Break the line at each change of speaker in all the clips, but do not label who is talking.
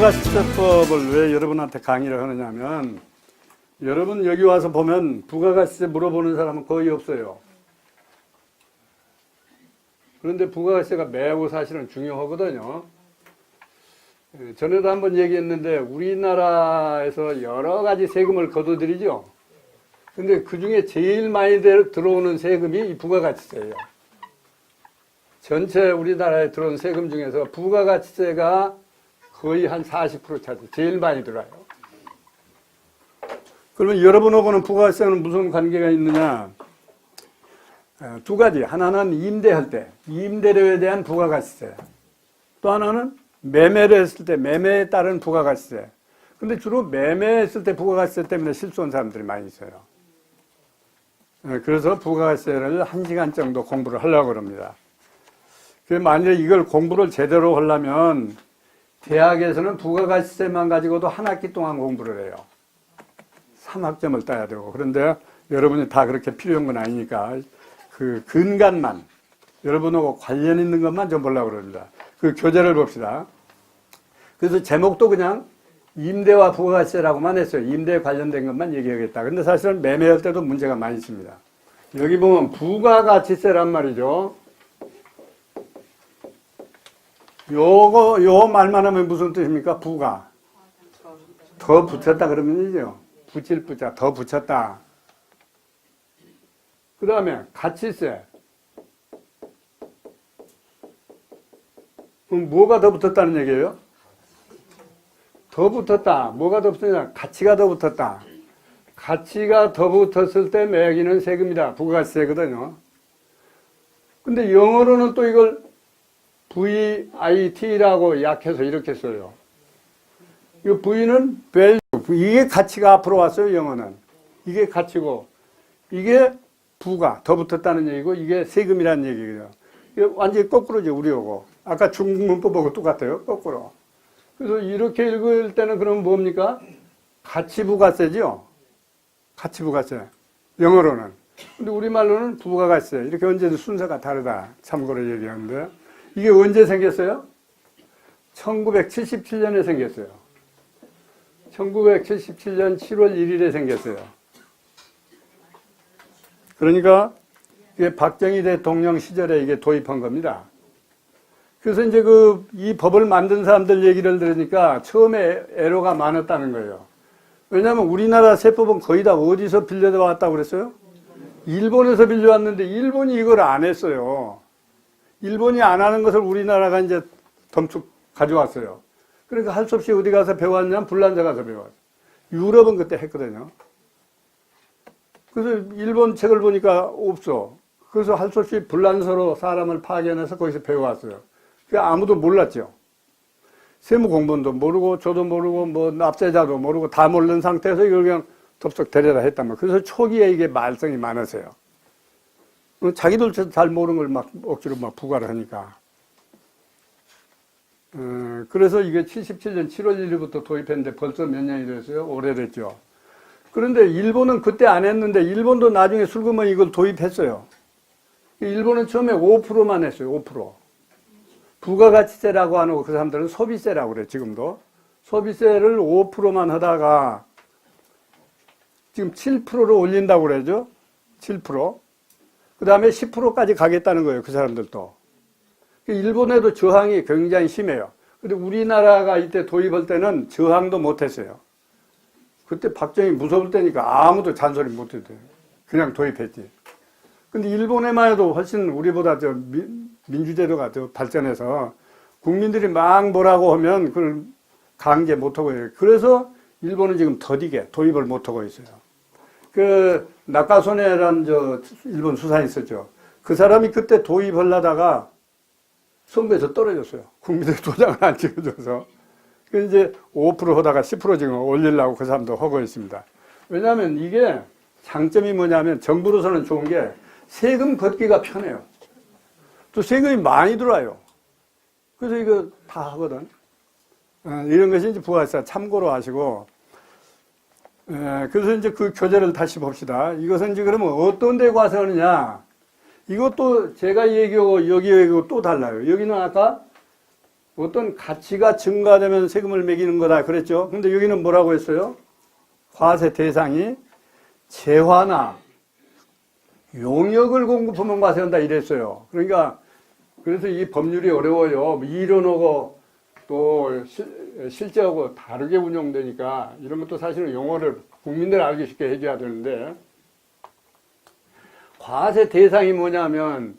부가가치세법을 왜 여러분한테 강의를 하느냐면, 여러분 여기 와서 보면 부가가치세 물어보는 사람은 거의 없어요. 그런데 부가가치세가 매우 사실은 중요하거든요. 전에도 한번 얘기했는데 우리나라에서 여러 가지 세금을 거둬들이죠. 근데 그 중에 제일 많이 들어오는 세금이 이 부가가치세예요. 전체 우리나라에 들어온 세금 중에서 부가가치세가 거의 한 40% 차지. 제일 많이 들어와요. 그러면 여러분하고는 부가가치세는 무슨 관계가 있느냐? 두 가지. 하나는 임대할 때, 임대료에 대한 부가가치세. 또 하나는 매매를 했을 때, 매매에 따른 부가가치세. 근데 주로 매매했을 때 부가가치세 때문에 실수한 사람들이 많이 있어요. 그래서 부가가치세를 1시간 정도 공부를 하려고 합니다. 만약에 이걸 공부를 제대로 하려면 대학에서는 부가가치세만 가지고도 한 학기 동안 공부를 해요. 3학점을 따야 되고. 그런데 여러분이 다 그렇게 필요한 건 아니니까 그 근간만, 여러분하고 관련 있는 것만 좀 보려고 그럽니다. 그 교재를 봅시다. 그래서 제목도 그냥 임대와 부가가치세라고만 했어요. 임대에 관련된 것만 얘기하겠다. 근데 사실은 매매할 때도 문제가 많이 있습니다. 여기 보면 부가가치세란 말이죠. 요 말만 하면 무슨 뜻입니까? 부가. 더 붙였다 그러면 이죠. 붙일 붙자, 더 붙였다. 그 다음에 가치세. 그럼 뭐가 더 붙었다는 얘기예요? 더 붙었다. 뭐가 더 붙었냐? 가치가 더 붙었다. 가치가 더 붙었을 때 매기는 세금이다. 부가가치세거든요. 근데 영어로는 또 이걸 VIT라고 약해서 이렇게 써요. 이 V는 value. 이게 가치가 앞으로 왔어요, 영어는. 이게 가치고, 이게 부가 더 붙었다는 얘기고, 이게 세금이라는 얘기예요. 이게 완전히 거꾸로죠, 우리하고. 아까 중국 문법하고 똑같아요, 거꾸로. 그래서 이렇게 읽을 때는 그럼 뭡니까? 가치부가세죠? 가치부가세. 영어로는. 근데 우리말로는 부가가세. 이렇게 언제든 순서가 다르다. 참고로 얘기하는데. 이게 언제 생겼어요? 1977년에 생겼어요. 1977년 7월 1일에 생겼어요. 그러니까 이게 박정희 대통령 시절에 이게 도입한 겁니다. 그래서 이제 이 법을 만든 사람들 얘기를 들으니까 처음에 애로가 많았다는 거예요. 왜냐하면 우리나라 세법은 거의 다 어디서 빌려왔다고 그랬어요? 일본에서 빌려왔는데 일본이 이걸 안 했어요. 일본이 안 하는 것을 우리나라가 이제 덤축 가져왔어요. 그러니까 할 수 없이 어디 가서 배웠냐면 불란자 가서 배웠어요. 유럽은 그때 했거든요. 그래서 일본 책을 보니까 없어. 그래서 할 수 없이 불란서로 사람을 파견해서 거기서 배워왔어요. 그 아무도 몰랐죠. 세무 공무원도 모르고 저도 모르고 뭐 납세자도 모르고 다 모르는 상태에서 이걸 그냥 덥석 데려다 했단 말이에요. 그래서 초기에 이게 말썽이 많았어요. 자기들 잘 모르는 걸 막 억지로 막 부과를 하니까. 그래서 이게 77년 7월 1일부터 도입했는데 벌써 몇 년이 됐어요? 오래됐죠. 그런데 일본은 그때 안 했는데 일본도 나중에 슬그머니 이걸 도입했어요. 일본은 처음에 5%만 했어요. 5%. 부가가치세라고 하는 그 사람들은 소비세라고 그래요. 지금도. 소비세를 5%만 하다가 지금 7%로 올린다고 그러죠. 7%. 그 다음에 10%까지 가겠다는 거예요. 그 사람들도. 일본에도 저항이 굉장히 심해요. 근데 우리나라가 이때 도입할 때는 저항도 못했어요. 그때 박정희 무서울 때니까 아무도 잔소리 못했대요. 그냥 도입했지. 근데 일본에만 해도 훨씬 우리보다 민주제도가 더 발전해서 국민들이 막 뭐라고 하면 그걸 강제 못하고 해요. 그래서 일본은 지금 더디게 도입을 못하고 있어요. 나카소네라는 일본 수사인 있었죠. 그 사람이 그때 도입하려다가 선거에서 떨어졌어요. 국민들 도장을 안 찍어줘서. 그래서 이제 5% 하다가 10% 지금 올리려고 그 사람도 하고 있습니다. 왜냐하면 이게 장점이 뭐냐면 정부로서는 좋은 게 세금 걷기가 편해요. 또 세금이 많이 들어와요. 그래서 이거 다 하거든. 이런 것이 이제 부가가치세 참고로 하시고. 그래서 이제 그 교재를 다시 봅시다. 이것은 이제 그러면 어떤 데 가서 하느냐. 이것도 제가 얘기하고 여기 얘기하고 또 달라요. 여기는 아까 어떤 가치가 증가되면 세금을 매기는 거다 그랬죠. 근데 여기는 뭐라고 했어요? 과세 대상이 재화나 용역을 공급하면 과세한다 이랬어요. 그러니까 그래서 이 법률이 어려워요. 이론하고 또 실제하고 다르게 운영되니까 이런 것도 사실은 용어를 국민들 알기 쉽게 해줘야 되는데, 과세 대상이 뭐냐면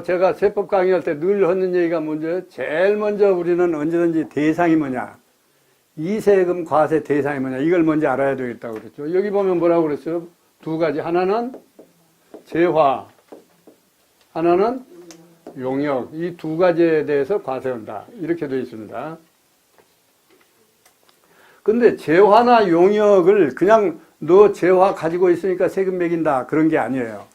제가 세법 강의할 때 늘 하는 얘기가 뭔지, 제일 먼저 우리는 언제든지 대상이 뭐냐, 이 세금 과세 대상이 뭐냐, 이걸 먼저 알아야 되겠다고 그랬죠. 여기 보면 뭐라고 그랬어요? 두 가지. 하나는 재화, 하나는 용역. 이 두 가지에 대해서 과세한다. 이렇게 되어 있습니다. 근데 재화나 용역을 그냥 너 재화 가지고 있으니까 세금 매긴다, 그런 게 아니에요.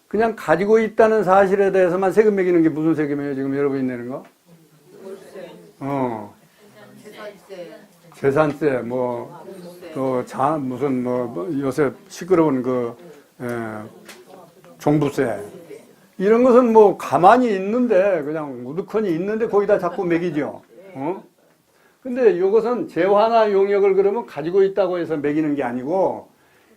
그냥 가지고 있다는 사실에 대해서만 세금 매기는 게 무슨 세금이에요? 지금 여러분이 내는 거? 재산세, 무슨 요새 시끄러운 종부세. 이런 것은 가만히 있는데, 그냥 우두커니 있는데 거기다 자꾸 매기죠. 근데 이것은 재화나 용역을 그러면 가지고 있다고 해서 매기는 게 아니고,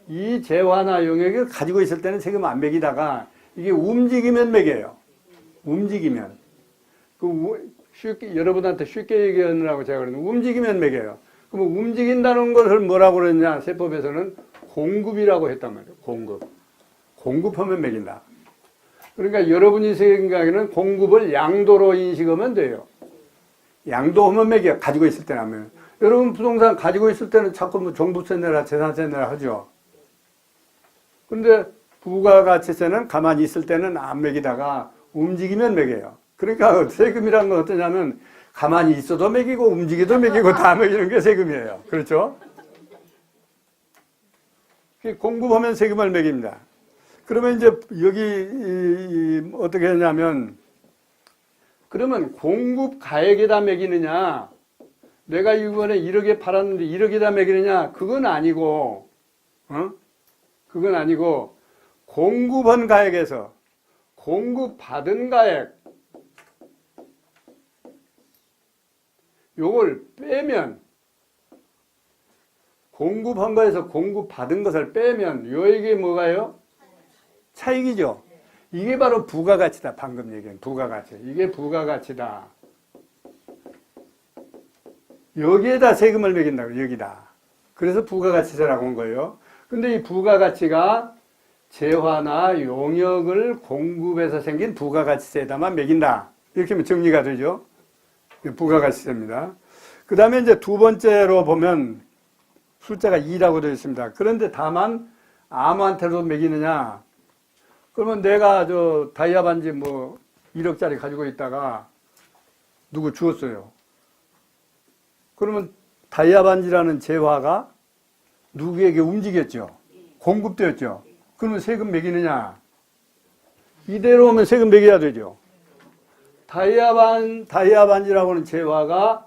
이 재화나 용역을 가지고 있을 때는 세금 안 매기다가 이게 움직이면 매겨요. 움직이면. 여러분한테 쉽게 얘기하느라고 제가 그러는데, 움직이면 매겨요. 그럼 움직인다는 것을 뭐라고 그러냐, 세법에서는 공급이라고 했단 말이에요. 공급하면 매긴다. 그러니까 여러분이 생각에는 공급을 양도로 인식하면 돼요. 양도하면 매겨. 가지고 있을 때는 하면. 여러분 부동산 가지고 있을 때는 자꾸 종부세 내라, 재산세 내라 하죠. 근데 부가가치세는 가만히 있을 때는 안 매기다가 움직이면 매겨요. 그러니까 세금이란 건 어떠냐면 가만히 있어도 매기고 움직여도 매기고 다 매기는 게 세금이에요. 그렇죠? 공급하면 세금을 매깁니다. 그러면 이제 여기 어떻게 하냐면, 그러면 공급 가액에다 매기느냐, 내가 이번에 1억에 팔았는데 1억에다 매기느냐, 그건 아니고, 그건 아니고, 공급한 가액에서 공급받은 가액, 요걸 빼면, 공급한 거에서 공급받은 것을 빼면, 요게 뭐가요? 차익이죠. 이게 바로 부가가치다. 방금 얘기한 부가가치. 이게 부가가치다. 여기에다 세금을 매긴다고, 여기다. 그래서 부가가치세라고 한 거예요. 근데 이 부가가치가 재화나 용역을 공급해서 생긴 부가가치세에다만 매긴다. 이렇게 하면 정리가 되죠. 부가가치세입니다. 그 다음에 이제 두 번째로 보면 숫자가 2라고 되어 있습니다. 그런데 다만 아무한테도 매기느냐? 그러면 내가 다이아 반지 1억짜리 가지고 있다가 누구 주었어요. 그러면 다이아 반지라는 재화가 누구에게 움직였죠. 공급되었죠. 그러면 세금 매기느냐? 이대로 오면 세금 매겨야 되죠. 다이아 반지라고 하는 재화가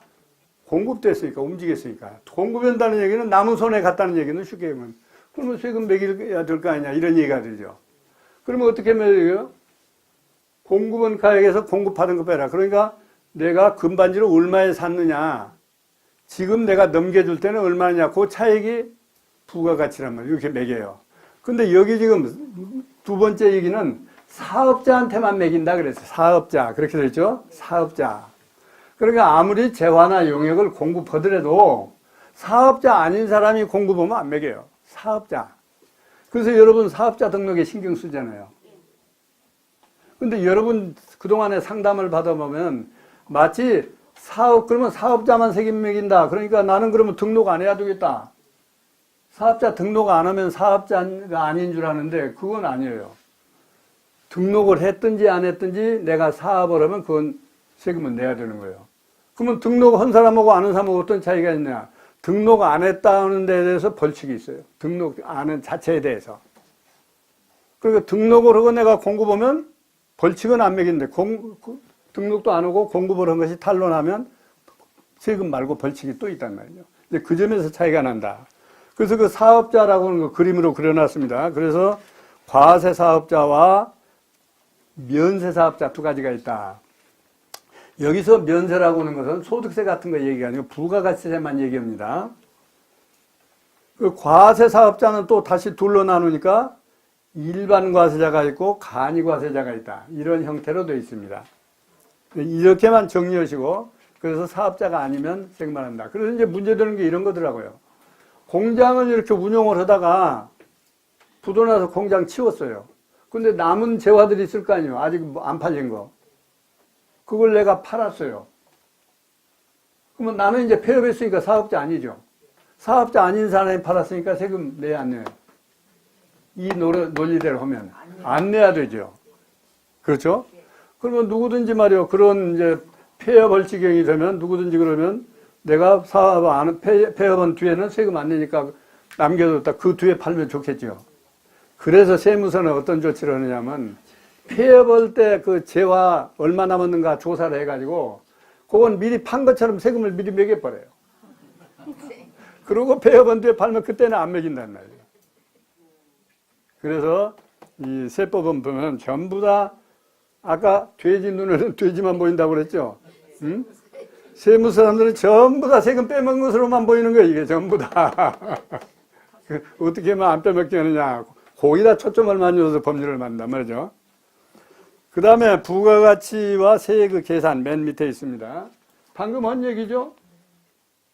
공급됐으니까, 움직였으니까. 공급한다는 얘기는 남의 손에 갔다는 얘기는 쉽게 하면, 그러면 세금 매겨야 될 거 아니냐, 이런 얘기가 되죠. 그러면 어떻게 매겨요? 공급은 가액에서 공급받은 거 빼라. 그러니까 내가 금반지를 얼마에 샀느냐, 지금 내가 넘겨줄 때는 얼마냐, 그 차액이 부가가치란 말이에요. 이렇게 매겨요. 근데 여기 지금 두 번째 얘기는 사업자한테만 매긴다 그랬어요. 사업자. 그렇게 되죠? 사업자. 그러니까 아무리 재화나 용역을 공급하더라도 사업자 아닌 사람이 공급하면 안 매겨요. 사업자. 그래서 여러분 사업자 등록에 신경 쓰잖아요. 근데 여러분 그동안에 상담을 받아보면 마치 그러면 사업자만 세금 매긴다. 그러니까 나는 그러면 등록 안 해야 되겠다. 사업자 등록 안 하면 사업자가 아닌 줄 아는데 그건 아니에요. 등록을 했든지 안 했든지 내가 사업을 하면 그건 세금은 내야 되는 거예요. 그러면 등록한 사람하고 안 한 사람하고 어떤 차이가 있냐. 등록 안 했다는 데 대해서 벌칙이 있어요. 등록 안 한 자체에 대해서. 그러니까 등록을 하고 내가 공급하면 벌칙은 안 매긴데 등록도 안 하고 공급을 한 것이 탄로나면 세금 말고 벌칙이 또 있단 말이죠. 이제 그 점에서 차이가 난다. 그래서 그 사업자라고 하는 거 그림으로 그려놨습니다. 그래서 과세 사업자와 면세 사업자 두 가지가 있다. 여기서 면세라고 하는 것은 소득세 같은 거 얘기가 아니고 부가가치세만 얘기합니다. 그 과세 사업자는 또 다시 둘로 나누니까 일반 과세자가 있고 간이 과세자가 있다. 이런 형태로 되어 있습니다. 이렇게만 정리하시고 그래서 사업자가 아니면 세금만 한다. 그래서 이제 문제되는 게 이런 거더라고요. 공장을 이렇게 운영을 하다가 부도나서 공장 치웠어요. 근데 남은 재화들이 있을 거 아니에요. 아직 안 팔린 거. 그걸 내가 팔았어요. 그러면 나는 이제 폐업했으니까 사업자 아니죠. 사업자 아닌 사람이 팔았으니까 세금 내야 안 내요. 이 논리대로 하면 안 내야 되죠. 그렇죠? 그러면 누구든지 말이요. 그런 이제 폐업할 지경이 되면 누구든지 그러면 내가 폐업한 뒤에는 세금 안 내니까 남겨뒀다. 그 뒤에 팔면 좋겠죠. 그래서 세무서는 어떤 조치를 하느냐면 폐업할 때 그 재화 얼마 남았는가 조사를 해가지고 그건 미리 판 것처럼 세금을 미리 매겨버려요. 그리고 폐업한 뒤에 팔면 그때는 안 매긴단 말이에요. 그래서 이 세법은 보면 전부 다 아까 돼지 눈에는 돼지만 보인다고 그랬죠. 응? 세무 사람들은 전부 다 세금 빼먹은 것으로만 보이는 거예요. 이게 전부 다. 어떻게 하면 안 빼먹게 하느냐. 거기다 초점을 많이 줘서 법률을 만든단 말이죠. 그 다음에 부가가치와 세액의 계산 맨 밑에 있습니다. 방금 한 얘기죠.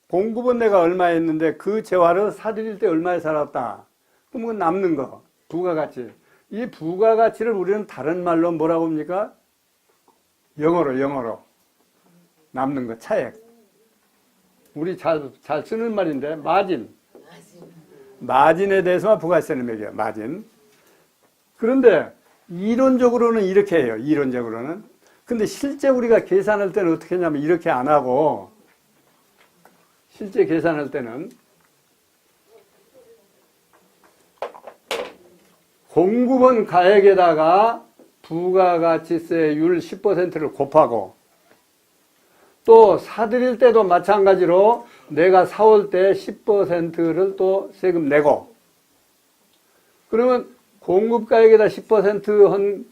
공급은 내가 얼마 했는데 그 재화를 사들일 때 얼마에 살았다. 그러면 남는 거. 부가가치. 이 부가가치를 우리는 다른 말로 뭐라고 합니까? 영어로. 남는 거, 차액. 우리 잘 쓰는 말인데, 마진. 마진에 대해서만 부가세는 매겨요, 마진. 그런데, 이론적으로는 이렇게 해요, 이론적으로는. 근데 실제 우리가 계산할 때는 어떻게 하냐면, 이렇게 안 하고, 실제 계산할 때는, 공급원 가액에다가 부가가치세율 10%를 곱하고 또 사들일 때도 마찬가지로 내가 사올 때 10%를 또 세금 내고 그러면 공급가액에다 10%한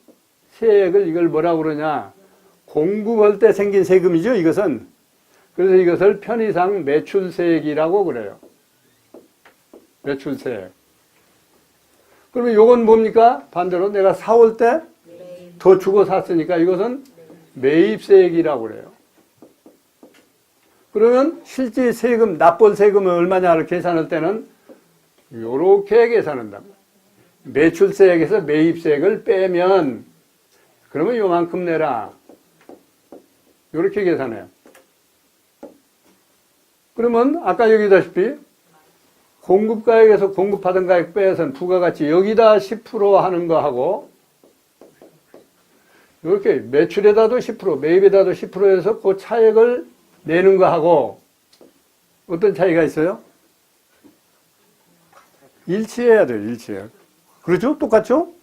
세액을 이걸 뭐라고 그러냐 공급할 때 생긴 세금이죠 이것은. 그래서 이것을 편의상 매출세액이라고 그래요. 매출세액. 그러면 이건 뭡니까? 반대로 내가 사올 때 더 주고 샀으니까 이것은 매입세액이라고 그래요. 그러면 실제 세금, 납볼 세금은 얼마냐를 계산할 때는 이렇게 계산한다. 매출세액에서 매입세액을 빼면 그러면 요만큼 내라. 이렇게 계산해요. 그러면 아까 여기다시피 공급가액에서 공급하던 가액 빼서는 부가가치 여기다 10% 하는 거하고 이렇게 매출에다도 10% 매입에다도 10%에서 그 차액을 내는 거하고 어떤 차이가 있어요? 일치해야 돼요. 일치해요. 그렇죠? 똑같죠?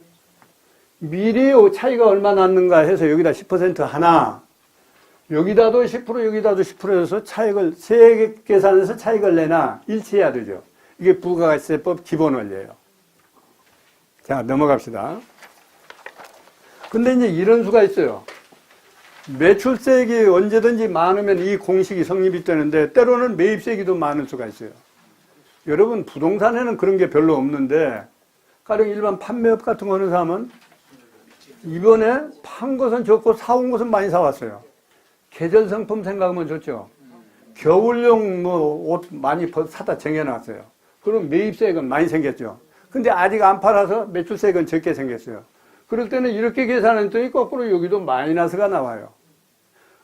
미리 차이가 얼마 났는가 해서 여기다 10% 하나 여기다도 10% 여기다도 10%에서 차익을 세액 계산해서 차익을 내나 일치해야 되죠. 이게 부가가치세법 기본 원리예요. 자, 넘어갑시다. 근데 이제 이런 수가 있어요. 매출세액이 언제든지 많으면 이 공식이 성립이 되는데 때로는 매입세액이 더 많을 수가 있어요. 여러분 부동산에는 그런 게 별로 없는데 가령 일반 판매업 같은 거 하는 사람은 이번에 판 것은 적고 사온 것은 많이 사왔어요. 계절 상품 생각하면 좋죠. 겨울용 옷 많이 사다 쟁여놨어요. 그럼 매입세액은 많이 생겼죠. 근데 아직 안 팔아서 매출세액은 적게 생겼어요. 그럴 때는 이렇게 계산했더니 거꾸로 여기도 마이너스가 나와요.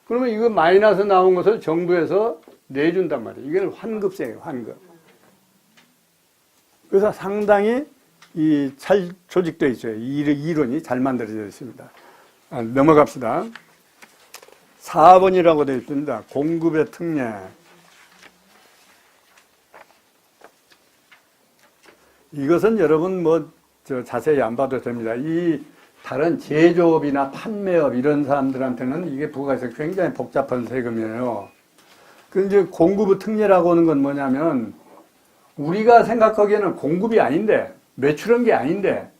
그러면 이거 마이너스 나온 것을 정부에서 내준단 말이에요. 이게 환급세예요, 환급. 그래서 상당히 잘 조직되어 있어요. 이론이 잘 만들어져 있습니다. 넘어갑시다. 4번이라고 되어 있습니다. 공급의 특례. 이것은 여러분 자세히 안 봐도 됩니다. 이 다른 제조업이나 판매업 이런 사람들한테는 이게 부가세가 굉장히 복잡한 세금이에요. 그 이제 공급의 특례라고 하는 건 뭐냐면 우리가 생각하기에는 공급이 아닌데 매출한 게 아닌데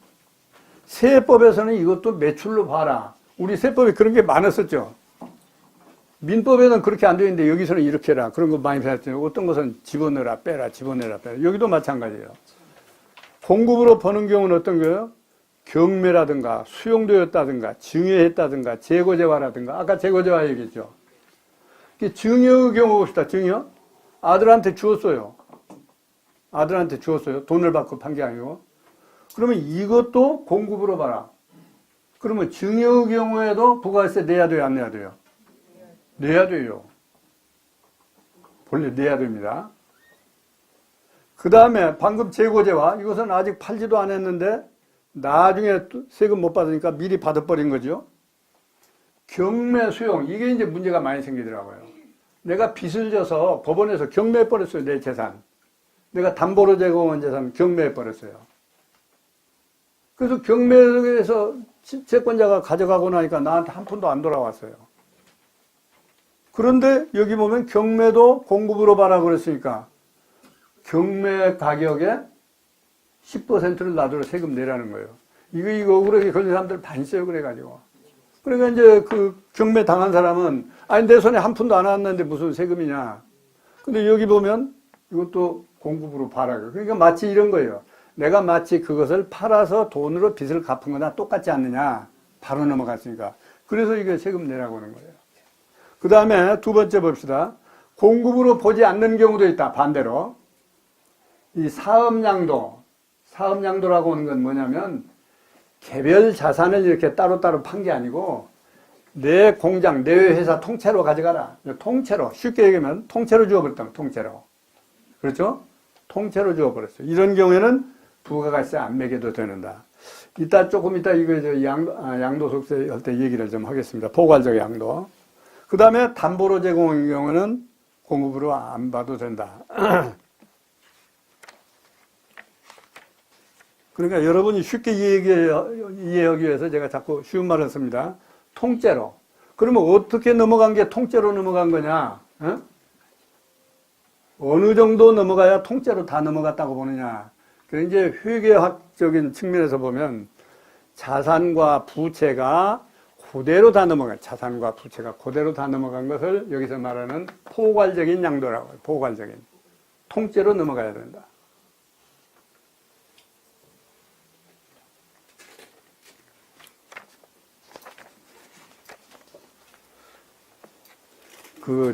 세법에서는 이것도 매출로 봐라. 우리 세법에 그런 게 많았었죠. 민법에는 그렇게 안 되어 있는데 여기서는 이렇게 해라. 그런 거 많이 배웠잖아요. 어떤 것은 집어넣어라, 빼라, 집어넣어라, 빼라. 여기도 마찬가지예요. 공급으로 버는 경우는 어떤 거예요? 경매라든가 수용되었다든가 증여했다든가 재고재화라든가 아까 재고재화 얘기했죠. 증여의 경우 봅시다. 증여. 아들한테 주었어요. 아들한테 주었어요. 돈을 받고 판 게 아니고. 그러면 이것도 공급으로 봐라. 그러면 증여의 경우에도 부가세 내야 돼요? 안 내야 돼요? 내야 돼요. 본래 내야 됩니다. 그 다음에 방금 재고재화. 이것은 아직 팔지도 않았는데 나중에 세금 못 받으니까 미리 받아버린 거죠. 경매 수용. 이게 이제 문제가 많이 생기더라고요. 내가 빚을 져서 법원에서 경매해버렸어요. 내 재산. 내가 담보로 제공한 재산 경매해버렸어요. 그래서 경매에서 채권자가 가져가고 나니까 나한테 한 푼도 안 돌아왔어요. 그런데 여기 보면 경매도 공급으로 봐라 그랬으니까 경매 가격의 10%를 놔두라 세금 내라는 거예요. 이거 억울하게 걸린 사람들 많이 있어요. 그래가지고. 그러니까 이제 그 경매 당한 사람은 아니 내 손에 한 푼도 안 왔는데 무슨 세금이냐. 근데 여기 보면 이것도 공급으로 봐라. 그러니까 마치 이런 거예요. 내가 마치 그것을 팔아서 돈으로 빚을 갚은 거나 똑같지 않느냐. 바로 넘어갔으니까. 그래서 이게 세금 내라고 하는 거예요. 그 다음에 두 번째 봅시다. 공급으로 보지 않는 경우도 있다. 반대로. 이 사업양도. 사업양도라고 하는 건 뭐냐면 개별 자산을 이렇게 따로따로 판 게 아니고 내 공장, 내 회사 통째로 가져가라. 통째로. 쉽게 얘기하면 통째로 주어버렸다. 통째로. 그렇죠? 통째로 주어버렸어요. 이런 경우에는 부가가세 안 매겨도 되는다. 조금 이따 이거 양도소득세 할 때 얘기를 좀 하겠습니다. 포괄적 양도. 그 다음에 담보로 제공의 경우는 공급으로 안 봐도 된다. 그러니까 여러분이 쉽게 이해하기 위해서 제가 자꾸 쉬운 말을 씁니다. 통째로. 그러면 어떻게 넘어간 게 통째로 넘어간 거냐? 어? 어느 정도 넘어가야 통째로 다 넘어갔다고 보느냐? 이제 회계학적인 측면에서 보면 자산과 부채가 그대로 다 넘어간, 자산과 부채가 그대로 다 넘어간 것을 여기서 말하는 포괄적인 양도라고 해요. 포괄적인. 통째로 넘어가야 된다.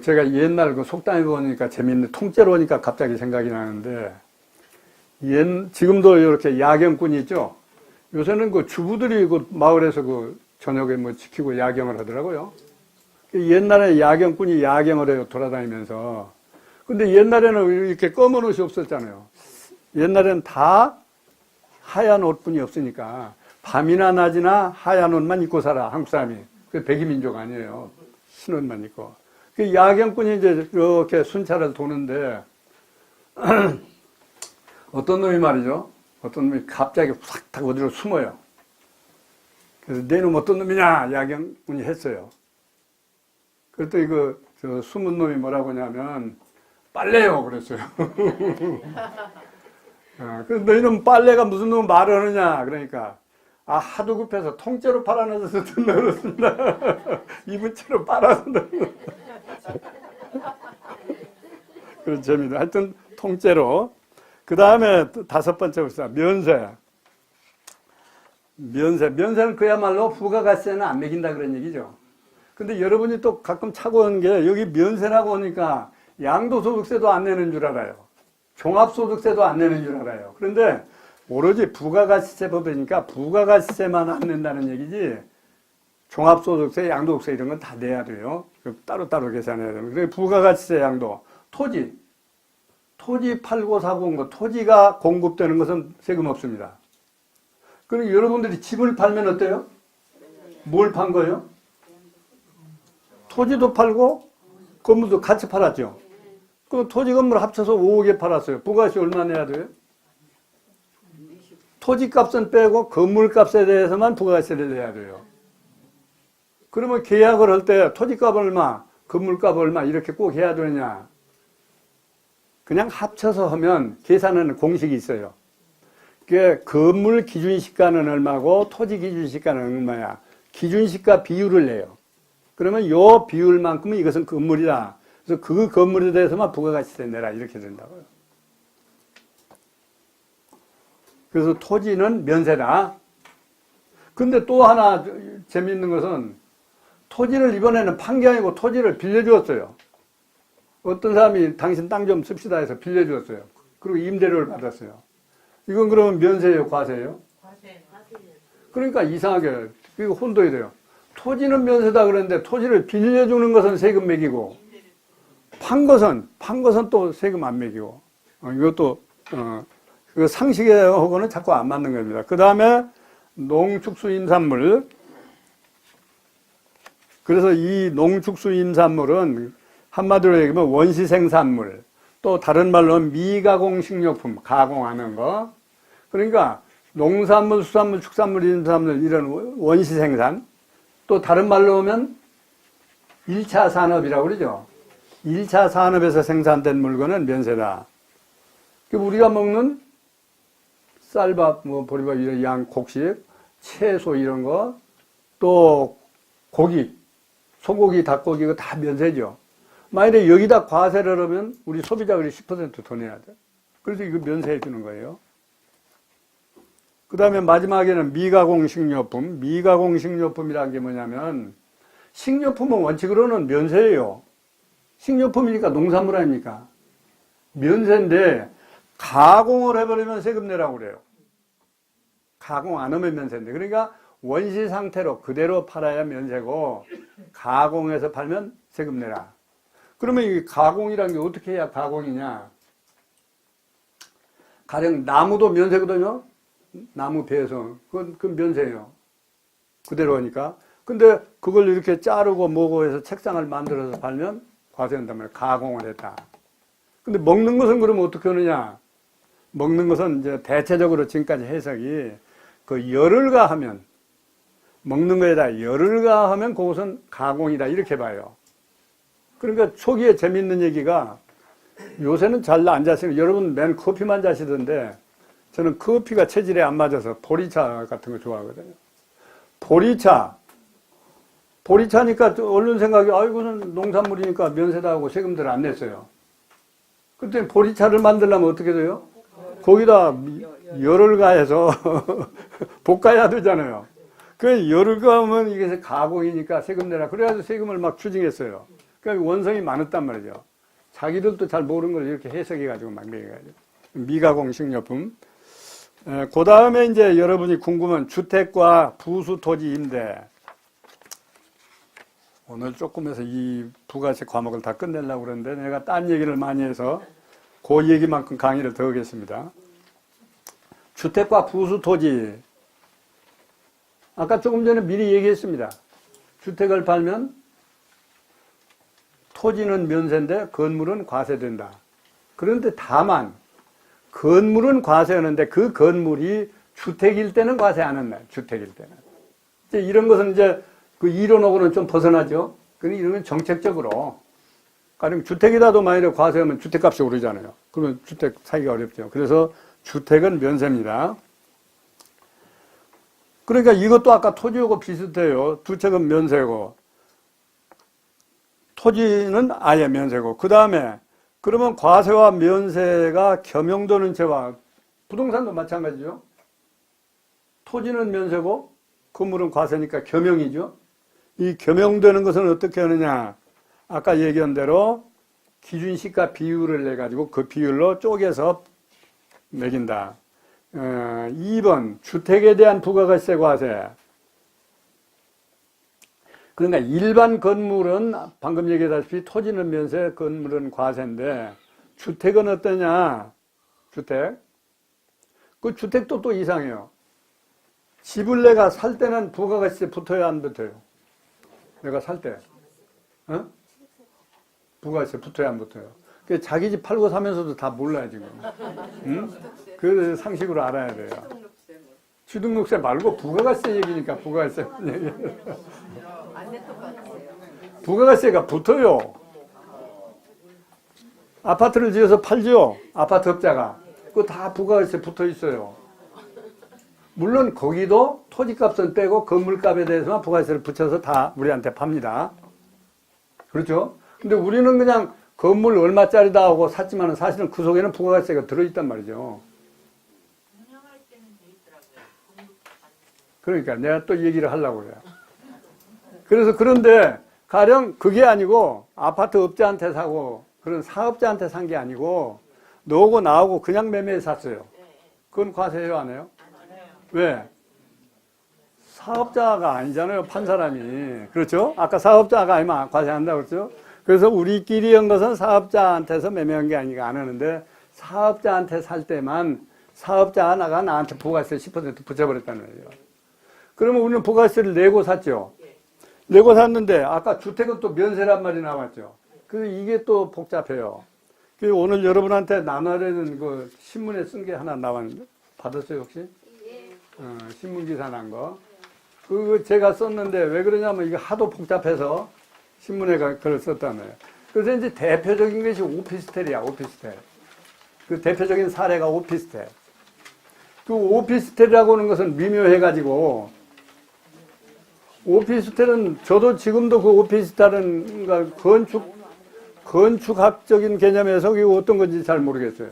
제가 옛날 그 속담에 보니까 재밌는, 통째로 오니까 갑자기 생각이 나는데, 지금도 이렇게 야경꾼이 있죠? 요새는 그 주부들이 그 마을에서 그 저녁에 뭐 지키고 야경을 하더라고요. 옛날에 야경꾼이 야경을 해요, 돌아다니면서. 근데 옛날에는 이렇게 검은 옷이 없었잖아요. 옛날에는 다 하얀 옷뿐이 없으니까, 밤이나 낮이나 하얀 옷만 입고 살아, 한국 사람이. 그 백이민족 아니에요. 흰 옷만 입고. 그 야경꾼이 이제 이렇게 순찰을 도는데, 어떤 놈이 말이죠. 어떤 놈이 갑자기 싹 어디로 숨어요. 그래서 내 놈 어떤 놈이냐? 야경꾼이 했어요. 그랬더니 저 숨은 놈이 뭐라고 하냐면, 빨래요. 그랬어요. 그래서 너희는 빨래가 무슨 놈 말을 하느냐? 그러니까, 하도 급해서 통째로 팔아놔서 듣는다 그렇습니다. 이분처럼 빨아서 그런 재미도. 하여튼, 통째로. 그 다음에 다섯 번째 봅시다. 면세. 면세는 그야말로 부가가세는 안 매긴다 그런 얘기죠. 근데 여러분이 또 가끔 차고 오는 게 여기 면세라고 하니까 양도소득세도 안 내는 줄 알아요. 종합소득세도 안 내는 줄 알아요. 그런데 오로지 부가가치세법이니까 부가가치세만 안 낸다는 얘기지 종합소득세, 양도소득세 이런 건 다 내야 돼요. 따로따로 계산해야 됩니다. 그래서 부가가치세 양도, 토지 팔고 사고 온 거, 토지가 공급되는 것은 세금 없습니다. 그럼 여러분들이 집을 팔면 어때요? 뭘 판 거예요? 토지도 팔고 건물도 같이 팔았죠. 그럼 토지 건물 합쳐서 5억에 팔았어요. 부가세 얼마 내야 돼요? 토지 값은 빼고 건물 값에 대해서만 부가세를 내야 돼요. 그러면 계약을 할 때 토지 값 얼마, 건물 값 얼마 이렇게 꼭 해야 되느냐? 그냥 합쳐서 하면 계산하는 공식이 있어요. 그 건물 기준시가는 얼마고 토지 기준시가는 얼마야. 기준시가 비율을 내요. 그러면 요 비율만큼은 이것은 건물이다. 그래서 그 건물에 대해서만 부가가치세 내라. 이렇게 된다고요. 그래서 토지는 면세다. 근데 또 하나 재미있는 것은 토지를 이번에는 판 게 아니고 토지를 빌려주었어요. 어떤 사람이 당신 땅 좀 씁시다 해서 빌려주었어요. 그리고 임대료를 받았어요. 이건 그러면 면세예요, 과세예요? 과세. 그러니까 이상하게 이거 혼동이 돼요. 토지는 면세다 그러는데 토지를 빌려주는 것은 세금 매기고 판 것은 또 세금 안 매기고 이것도 그 상식하고는 자꾸 안 맞는 겁니다. 그 다음에 농축수임산물. 그래서 이 농축수임산물은 한마디로 얘기하면 원시생산물, 또 다른 말로는 미가공식료품, 가공하는 거. 그러니까 농산물, 수산물, 축산물, 임산물 이런 원시생산, 또 다른 말로 하면 1차 산업이라고 그러죠. 1차 산업에서 생산된 물건은 면세다. 우리가 먹는 쌀밥, 보리밥, 이런 양, 곡식, 채소 이런 거, 또 고기, 소고기, 닭고기 이거 다 면세죠. 만약에 여기다 과세를 하면 우리 소비자가 10% 더 내야 돼. 그래서 이거 면세해 주는 거예요. 그 다음에 마지막에는 미가공식료품. 미가공식료품이라는 게 뭐냐면 식료품은 원칙으로는 면세예요. 식료품이니까 농산물 아닙니까? 면세인데 가공을 해버리면 세금 내라고 그래요. 가공 안 하면 면세인데. 그러니까 원시 상태로 그대로 팔아야 면세고 가공해서 팔면 세금 내라. 그러면 이 가공이라는 게 어떻게 해야 가공이냐? 가령 나무도 면세거든요. 나무 배에서 그건 면세예요. 그대로 하니까. 근데 그걸 이렇게 자르고 뭐고 해서 책상을 만들어서 팔면 과세한단 말이에요. 가공을 했다. 근데 먹는 것은 그러면 어떻게 하느냐? 먹는 것은 이제 대체적으로 지금까지 해석이 그 열을 가하면 먹는 거에다 열을 가하면 그것은 가공이다 이렇게 봐요. 그러니까 초기에 재밌는 얘기가 요새는 잘 안 자시는 여러분 맨 커피만 자시던데 저는 커피가 체질에 안 맞아서 보리차 같은 거 좋아하거든요. 보리차니까 얼른 생각이 이거는 농산물이니까 면세다 하고 세금들 안 냈어요. 그때 보리차를 만들려면 어떻게 돼요? 거기다 열을 가해서 볶아야 되잖아요. 그 열을 가하면 이게 가공이니까 세금 내라. 그래가지고 세금을 막 추징했어요. 그러니까 원성이 많았단 말이죠. 자기들도 잘 모르는 걸 이렇게 해석해가지고 막 매겨가지고. 미가공식료품. 그 다음에 이제 여러분이 궁금한 주택과 부수토지 임대. 오늘 조금 해서 이 부가세 과목을 다 끝내려고 그러는데 내가 딴 얘기를 많이 해서 그 얘기만큼 강의를 더 하겠습니다. 주택과 부수토지. 아까 조금 전에 미리 얘기했습니다. 주택을 팔면 토지는 면세인데 건물은 과세된다. 그런데 다만 건물은 과세하는데 그 건물이 주택일 때는 과세 안 한다. 주택일 때는. 이제 이런 것은 이제 그 이론하고는 좀 벗어나죠. 그러니 이러면 정책적으로 가령 주택이라도 만약에 과세하면 주택값이 오르잖아요. 그러면 주택 사기가 어렵죠. 그래서 주택은 면세입니다. 그러니까 이것도 아까 토지하고 비슷해요. 주택은 면세고 토지는 아예 면세고 그 다음에 그러면 과세와 면세가 겸용되는 채와 부동산도 마찬가지죠. 토지는 면세고 건물은 과세니까 겸용이죠. 이 겸용되는 것은 어떻게 하느냐. 아까 얘기한 대로 기준시가 비율을 내가지고 그 비율로 쪼개서 매긴다. 2번 주택에 대한 부가가세 과세. 그러니까 일반 건물은 방금 얘기했다시피 토지는 면세, 건물은 과세인데 주택은 어떠냐? 주택. 그 주택도 또 이상해요. 집을 내가 살 때는 부가가세 붙어요, 안 붙어요? 내가 살 때. 부가세 붙어요, 안 붙어요? 자기 집 팔고 사면서도 다 몰라요, 지금. 응? 그 상식으로 알아야 돼요. 취등록세 말고 부가가세 얘기니까 부가가세 얘기. 부가가세가 붙어요. 아파트를 지어서 팔죠. 아파트 업자가. 그거 다 부가가세 붙어 있어요. 물론 거기도 토지값은 빼고 건물값에 대해서만 부가세를 붙여서 다 우리한테 팝니다. 그렇죠? 근데 우리는 그냥 건물 얼마짜리다 하고 샀지만 사실은 그 속에는 부가가치가 들어있단 말이죠.
운영할 때는 돼 있더라고요.
그러니까 내가 또 얘기를 하려고 그래요. 그래서 그런데 가령 그게 아니고 아파트 업자한테 사고 그런 사업자한테 산 게 아니고 너하고 나하고 그냥 매매해 샀어요. 그건 과세해요, 안 해요? 왜? 사업자가 아니잖아요, 판 사람이. 그렇죠? 아까 사업자가 아니면 과세한다고 그랬죠? 그래서 우리끼리 한 것은 사업자한테서 매매한 게 아니니까 안 하는데 사업자한테 살 때만 사업자 하나가 나한테 부가세 10% 붙여버렸다는 거예요. 그러면 우리는 부가세를 내고 샀죠. 내고 샀는데 아까 주택은 또 면세란 말이 나왔죠. 그래서 이게 또 복잡해요. 그래서 오늘 여러분한테 나눠내는 그 신문에 쓴 게 하나 나왔는데 받았어요 혹시? 신문기사 난 거. 그거 제가 썼는데 왜 그러냐면 이게 하도 복잡해서 신문에 글을 썼다며요. 그래서 이제 대표적인 것이 오피스텔이야, 오피스텔. 그 대표적인 사례가 오피스텔. 그 오피스텔이라고 하는 것은 미묘해가지고 오피스텔은 저도 지금도 그 오피스텔은 건축학적인 개념에서 그게 어떤 건지 잘 모르겠어요.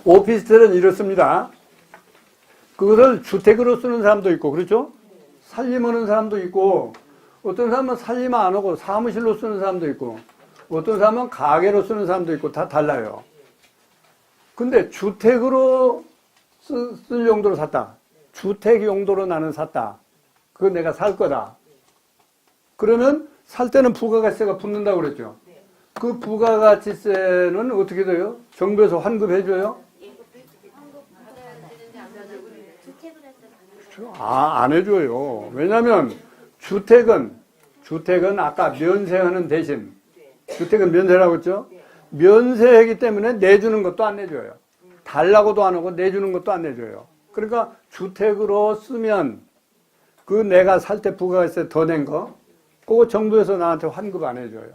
오피스텔은 이렇습니다. 그것을 주택으로 쓰는 사람도 있고, 그렇죠? 살림하는 사람도 있고, 어떤 사람은 살림 안 하고 사무실로 쓰는 사람도 있고, 어떤 사람은 가게로 쓰는 사람도 있고, 다 달라요. 근데 주택으로 쓸 용도로 샀다. 주택 용도로 나는 샀다. 그거 내가 살 거다. 그러면 살 때는 부가가치세가 붙는다고 그랬죠. 그 부가가치세는 어떻게 돼요? 정부에서 환급해줘요? 안 해줘요. 왜냐면 주택은 아까 면세하는 대신 주택은 면세라고 했죠? 면세하기 때문에 내주는 것도 안 내줘요. 달라고도 안 하고 내주는 것도 안 내줘요. 그러니까 주택으로 쓰면 그 내가 살 때 부가가치세 더 낸 거 그거 정부에서 나한테 환급 안 해줘요.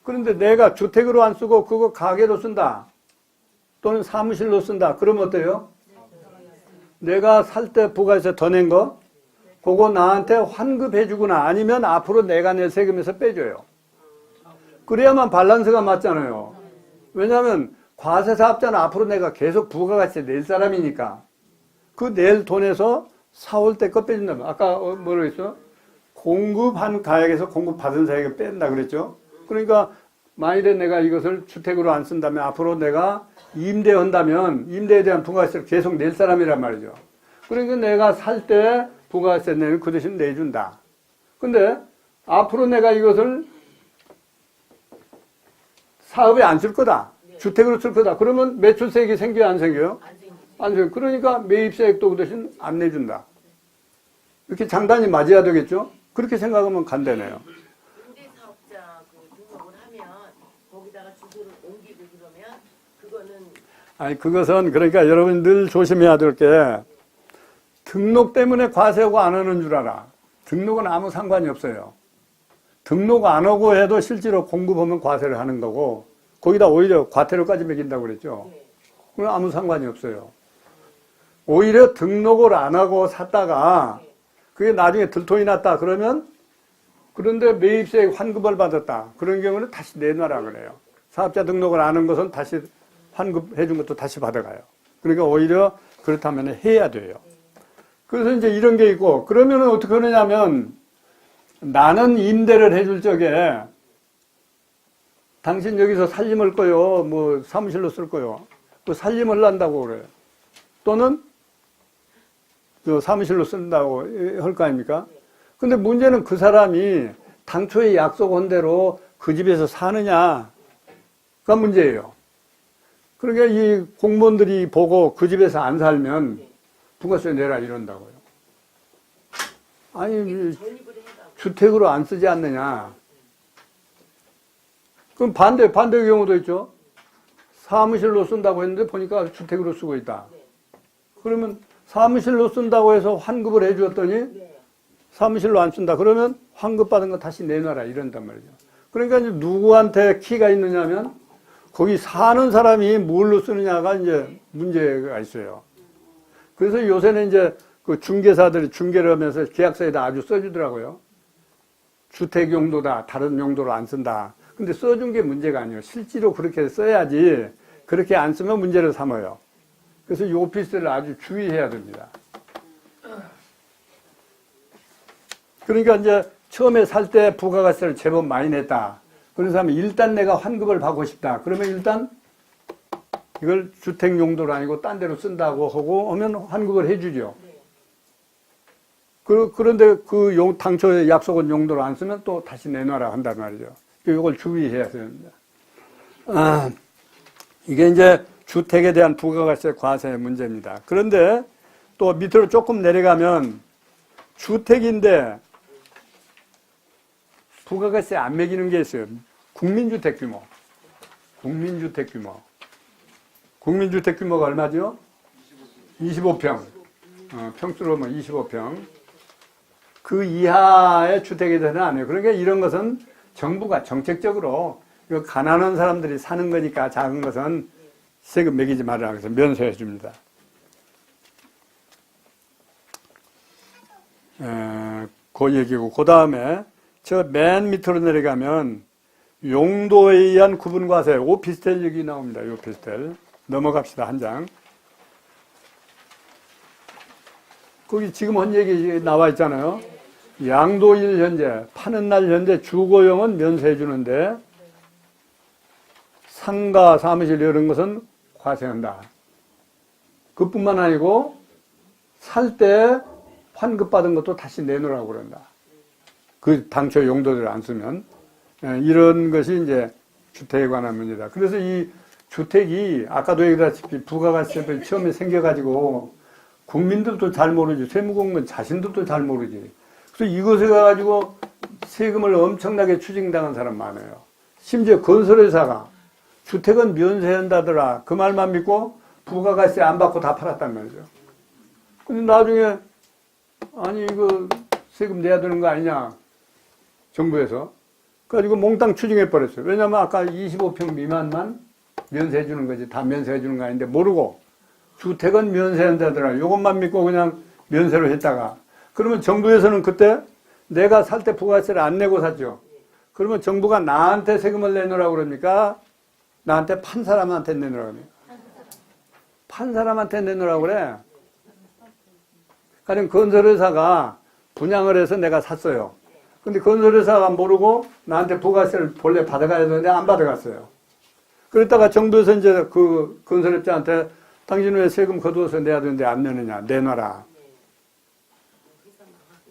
그런데 내가 주택으로 안 쓰고 그거 가게로 쓴다. 또는 사무실로 쓴다. 그러면 어때요? 내가 살 때 부가세세 더 낸 거 그거 나한테 환급해 주거나 아니면 앞으로 내가 낼 세금에서 빼줘요. 그래야만 밸런스가 맞잖아요. 왜냐하면 과세사업자는 앞으로 내가 계속 부가가치세 낼 사람이니까 그 낼 돈에서 사올 때 거 빼준다면 아까 뭐라고 했어? 공급한 가액에서 공급받은 사액을 뺀다 그랬죠. 그러니까 만일에 내가 이것을 주택으로 안 쓴다면 앞으로 내가 임대한다면 임대에 대한 부가세를 계속 낼 사람이란 말이죠. 그러니까 내가 살 때 부가세 내는 그 대신 내준다. 근데 앞으로 내가 이것을 사업에 안 쓸 거다. 주택으로 쓸 거다. 그러면 매출세액이 생겨요, 안 생겨요? 안 생겨요. 그러니까 매입세액도 그 대신 안 내준다. 이렇게 장단이 맞아야 되겠죠? 그렇게 생각하면 간단해요.
임대사업자 등록을 하면 거기다가 주소를 옮기고 그러면 그거는
아니 그것은 그러니까 여러분 늘 조심해야 될 게 등록 때문에 과세하고 안 하는 줄 알아. 등록은 아무 상관이 없어요. 등록 안 하고 해도 실제로 공급하면 과세를 하는 거고 거기다 오히려 과태료까지 매긴다고 그랬죠. 그건 아무 상관이 없어요. 오히려 등록을 안 하고 샀다가 그게 나중에 들통이 났다 그러면 그런데 매입세 환급을 받았다. 그런 경우는 다시 내놔라 그래요. 사업자 등록을 안 한 것은 다시 환급해 준 것도 다시 받아가요. 그러니까 오히려 그렇다면 해야 돼요. 그래서 이제 이런 게 있고 그러면 어떻게 하느냐면 나는 임대를 해줄 적에 당신 여기서 살림할 거요. 뭐 사무실로 쓸 거요. 그 살림을 한다고 그래요. 또는 사무실로 쓴다고 할 거 아닙니까? 근데 문제는 그 사람이 당초에 약속한 대로 그 집에서 사느냐가 문제예요. 그러니까 이 공무원들이 보고 그 집에서 안 살면 부가세 내라 이런다고요. 아니 주택으로 안 쓰지 않느냐. 그럼 반대 경우도 있죠. 사무실로 쓴다고 했는데 보니까 주택으로 쓰고 있다. 그러면 사무실로 쓴다고 해서 환급을 해 주었더니 사무실로 안 쓴다. 그러면 환급 받은 거 다시 내놔라 이런단 말이죠. 그러니까 이제 누구한테 키가 있느냐면 거기 사는 사람이 뭘로 쓰느냐가 이제 문제가 있어요. 그래서 요새는 이제 그 중개사들이 중개를 하면서 계약서에다 아주 써주더라고요. 주택 용도다, 다른 용도로 안 쓴다. 근데 써준 게 문제가 아니에요. 실제로 그렇게 써야지 그렇게 안 쓰면 문제를 삼아요. 그래서 이 오피스텔을 아주 주의해야 됩니다. 그러니까 이제 처음에 살 때 부가가세를 제법 많이 냈다. 그런 사람은 일단 내가 환급을 받고 싶다. 그러면 일단 이걸 주택 용도로 아니고 딴 데로 쓴다고 하고 하면 환급을 해주죠. 그런데 당초에 약속은 용도로 안 쓰면 또 다시 내놔라 한단 말이죠. 이걸 주의해야 됩니다. 이게 이제 주택에 대한 부가가세 과세의 문제입니다. 그런데 또 밑으로 조금 내려가면 주택인데 부가가세 안 매기는 게 있어요. 국민주택 규모. 국민주택 규모가 얼마죠? 25평. 평수로 25평. 그 이하의 주택에 대해서는 안 해요. 그러니까 이런 것은 정부가 정책적으로 가난한 사람들이 사는 거니까 작은 것은 세금 매기지 말라 그래서 면세해 줍니다. 그 얘기고, 그 다음에 저 맨 밑으로 내려가면 용도에 의한 구분과세, 오피스텔 얘기 나옵니다. 오피스텔. 넘어갑시다, 한 장. 거기 지금 한 얘기 나와 있잖아요. 양도일 현재, 파는 날 현재 주거용은 면세해 주는데 상가, 사무실 이런 것은 과세한다. 그뿐만 아니고 살 때 환급받은 것도 다시 내놓으라고 그런다. 그 당초 용도대로 안 쓰면. 이런 것이 이제 주택에 관한 문제다. 그래서 이 주택이 아까도 얘기했다시피 부가가세법이 처음에 생겨가지고 국민들도 잘 모르지, 세무공무원 자신들도 잘 모르지. 그래서 이것에 가지고 세금을 엄청나게 추징당한 사람 많아요. 심지어 건설회사가 주택은 면세한다더라. 그 말만 믿고 부가가세 안 받고 다 팔았단 말이죠. 근데 나중에 아니 이거 세금 내야 되는 거 아니냐, 정부에서. 그래가지고 몽땅 추징해 버렸어요. 왜냐면 아까 25평 미만만 면세해 주는 거지, 다 면세해 주는 거 아닌데 모르고 주택은 면세한다더라. 요것만 믿고 그냥 면세로 했다가, 그러면 정부에서는 그때 내가 살 때 부가세를 안 내고 샀죠. 그러면 정부가 나한테 세금을 내놓으라고 그럽니까? 나한테 판 사람한테 내놓으라고 그래요. 판 사람한테 내놓으라고 그래. 가령 건설회사가 분양을 해서 내가 샀어요. 근데 건설회사가 모르고 나한테 부가세를 본래 받아가야 되는데 안 받아갔어요. 그랬다가 정부에서 이제 그 건설업자한테 당신 왜 세금 거두어서 내야 되는데 안 내느냐, 내놔라.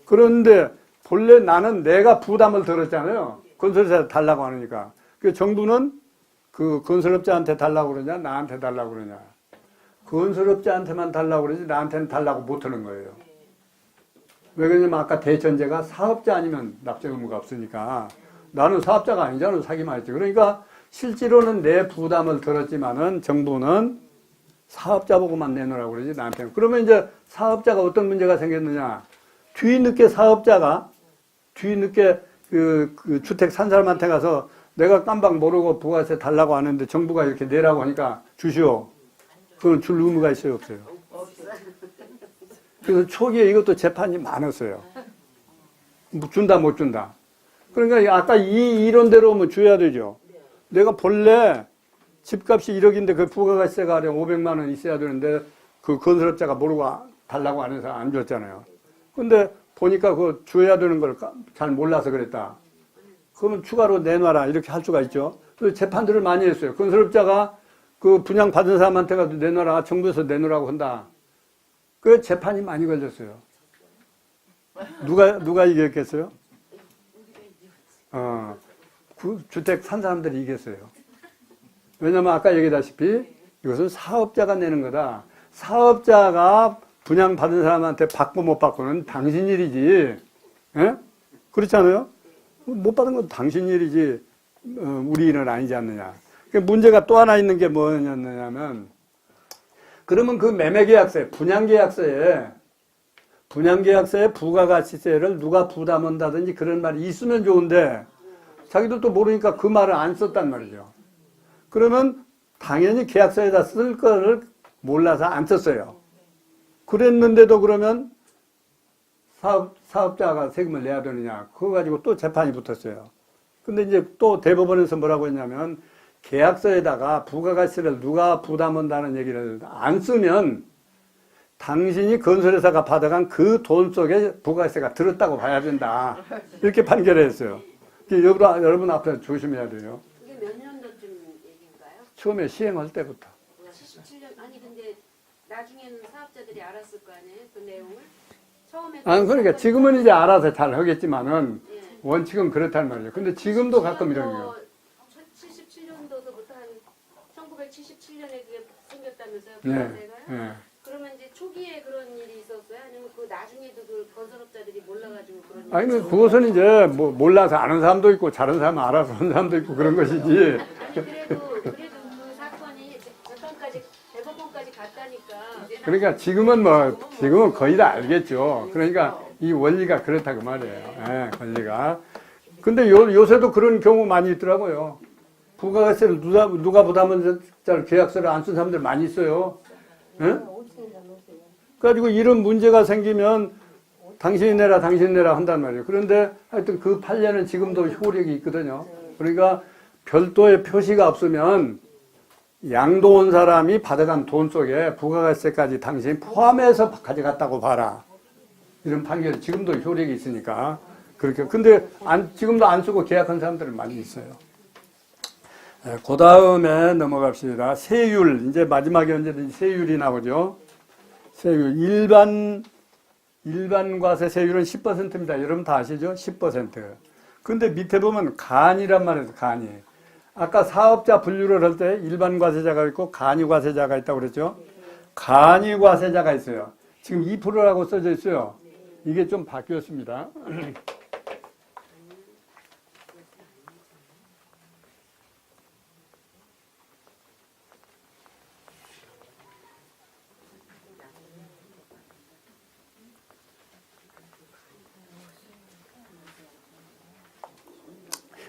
그런데 본래 나는 내가 부담을 들었잖아요. 건설회사 달라고 하니까. 그 정부는 그 건설업자한테 달라고 그러냐, 나한테 달라고 그러냐. 건설업자한테만 달라고 그러지 나한테는 달라고 못 하는 거예요. 왜 그러냐면 아까 대전제가 사업자 아니면 납세 의무가 없으니까 나는 사업자가 아니잖아, 사기만 했지. 그러니까 실제로는 내 부담을 들었지만은 정부는 사업자 보고만 내놓으라고 그러지 나한테는. 그러면 이제 사업자가 어떤 문제가 생겼느냐. 뒤늦게 사업자가 뒤늦게 그 주택 산 사람한테 가서 내가 깜빡 모르고 부가세 달라고 하는데 정부가 이렇게 내라고 하니까 주시오. 그건 줄 의무가 있어요, 없어요? 그래서 초기에 이것도 재판이 많았어요. 준다, 못 준다. 그러니까 아까 이 이론대로 오면 줘야 되죠. 내가 본래 집값이 1억인데 그 부가가세가 500만 원 있어야 되는데 그 건설업자가 모르고 달라고 하는 사람 안 줬잖아요. 근데 보니까 그 줘야 되는 걸 잘 몰라서 그랬다. 그러면 추가로 내놔라 이렇게 할 수가 있죠. 그래서 재판들을 많이 했어요. 건설업자가 그 분양 받은 사람한테 가서 내놔라, 정부에서 내놓으라고 한다. 그 재판이 많이 걸렸어요. 누가 이겼겠어요? 그 주택 산 사람들이 이겼어요. 왜냐면 아까 얘기했다시피 이것은 사업자가 내는 거다. 사업자가 분양 받은 사람한테 받고 못 받고는 당신 일이지. 예? 그렇지 않아요? 못 받은 건 당신 일이지 우리 일은 아니지 않느냐. 문제가 또 하나 있는 게 뭐냐면, 그러면 그 매매계약서에, 분양계약서에 부가가치세를 누가 부담한다든지 그런 말이 있으면 좋은데 자기들도 모르니까 그 말을 안 썼단 말이죠. 그러면 당연히 계약서에다 쓸 거를 몰라서 안 썼어요. 그랬는데도 그러면 사업자가 세금을 내야 되느냐. 그거 가지고 또 재판이 붙었어요. 근데 이제 또 대법원에서 뭐라고 했냐면 계약서에다가 부가가치를 누가 부담한다는 얘기를 안 쓰면 당신이 건설회사가 받아간 그 돈 속에 부가가치가 들었다고 봐야 된다. 이렇게 판결했어요. 여러분 앞에 조심해야 돼요.
그게 몇 년도쯤 얘기인가요?
처음에 시행할 때부터.
77년 아니 근데 나중에는 사업자들이 알았을 거 아니에요? 그 내용을 처음에
그러니까 지금은 이제 알아서 잘 하겠지만은
예.
원칙은 그렇단 말이에요. 근데 지금도 가끔 이런 거.
77년도서부터 한 1977년에 그게 생겼다면서요?
네.
부가세가요?
네.
그러면 이제 초기에 그런 일이 있었어요? 아니면 그 나중에도 그 건설업자들이 몰라가지고 그런 일이
아니,
있었어요?
그것은 이제 뭐 몰라서 아는 사람도 있고 다른 사람 알아서 하는 사람도 있고 그런 것이지.
아니 그래도 그 사건이 재판까지 대법원까지 갔다니까.
그러니까 지금은 거의 다 알겠죠. 그러니까 이 원리가 그렇다 그 말이에요. 예, 원리가. 근데 요새도 그런 경우 많이 있더라고요. 부가가치를 누가 부담하는 계약서를 안 쓴 사람들 많이 있어요. 예? 그래가지고 이런 문제가 생기면 당신이 내라 한단 말이에요. 그런데 하여튼 그 판례는 지금도 효력이 있거든요. 그러니까 별도의 표시가 없으면 양도원 사람이 받아간 돈 속에 부가가치까지 당신이 포함해서 가져갔다고 봐라. 이런 판결이 지금도 효력이 있으니까 그렇게. 근데 지금도 안 쓰고 계약한 사람들은 많이 있어요. 그 다음에 넘어갑시다. 세율. 이제 마지막에 언제든지 세율이 나오죠. 세율. 일반 과세 세율은 10%입니다. 여러분 다 아시죠? 10%. 근데 밑에 보면 간이란 말이에요. 간이. 아까 사업자 분류를 할 때 일반 과세자가 있고 간이 과세자가 있다고 그랬죠? 간이 과세자가 있어요. 지금 2%라고 써져 있어요. 이게 좀 바뀌었습니다.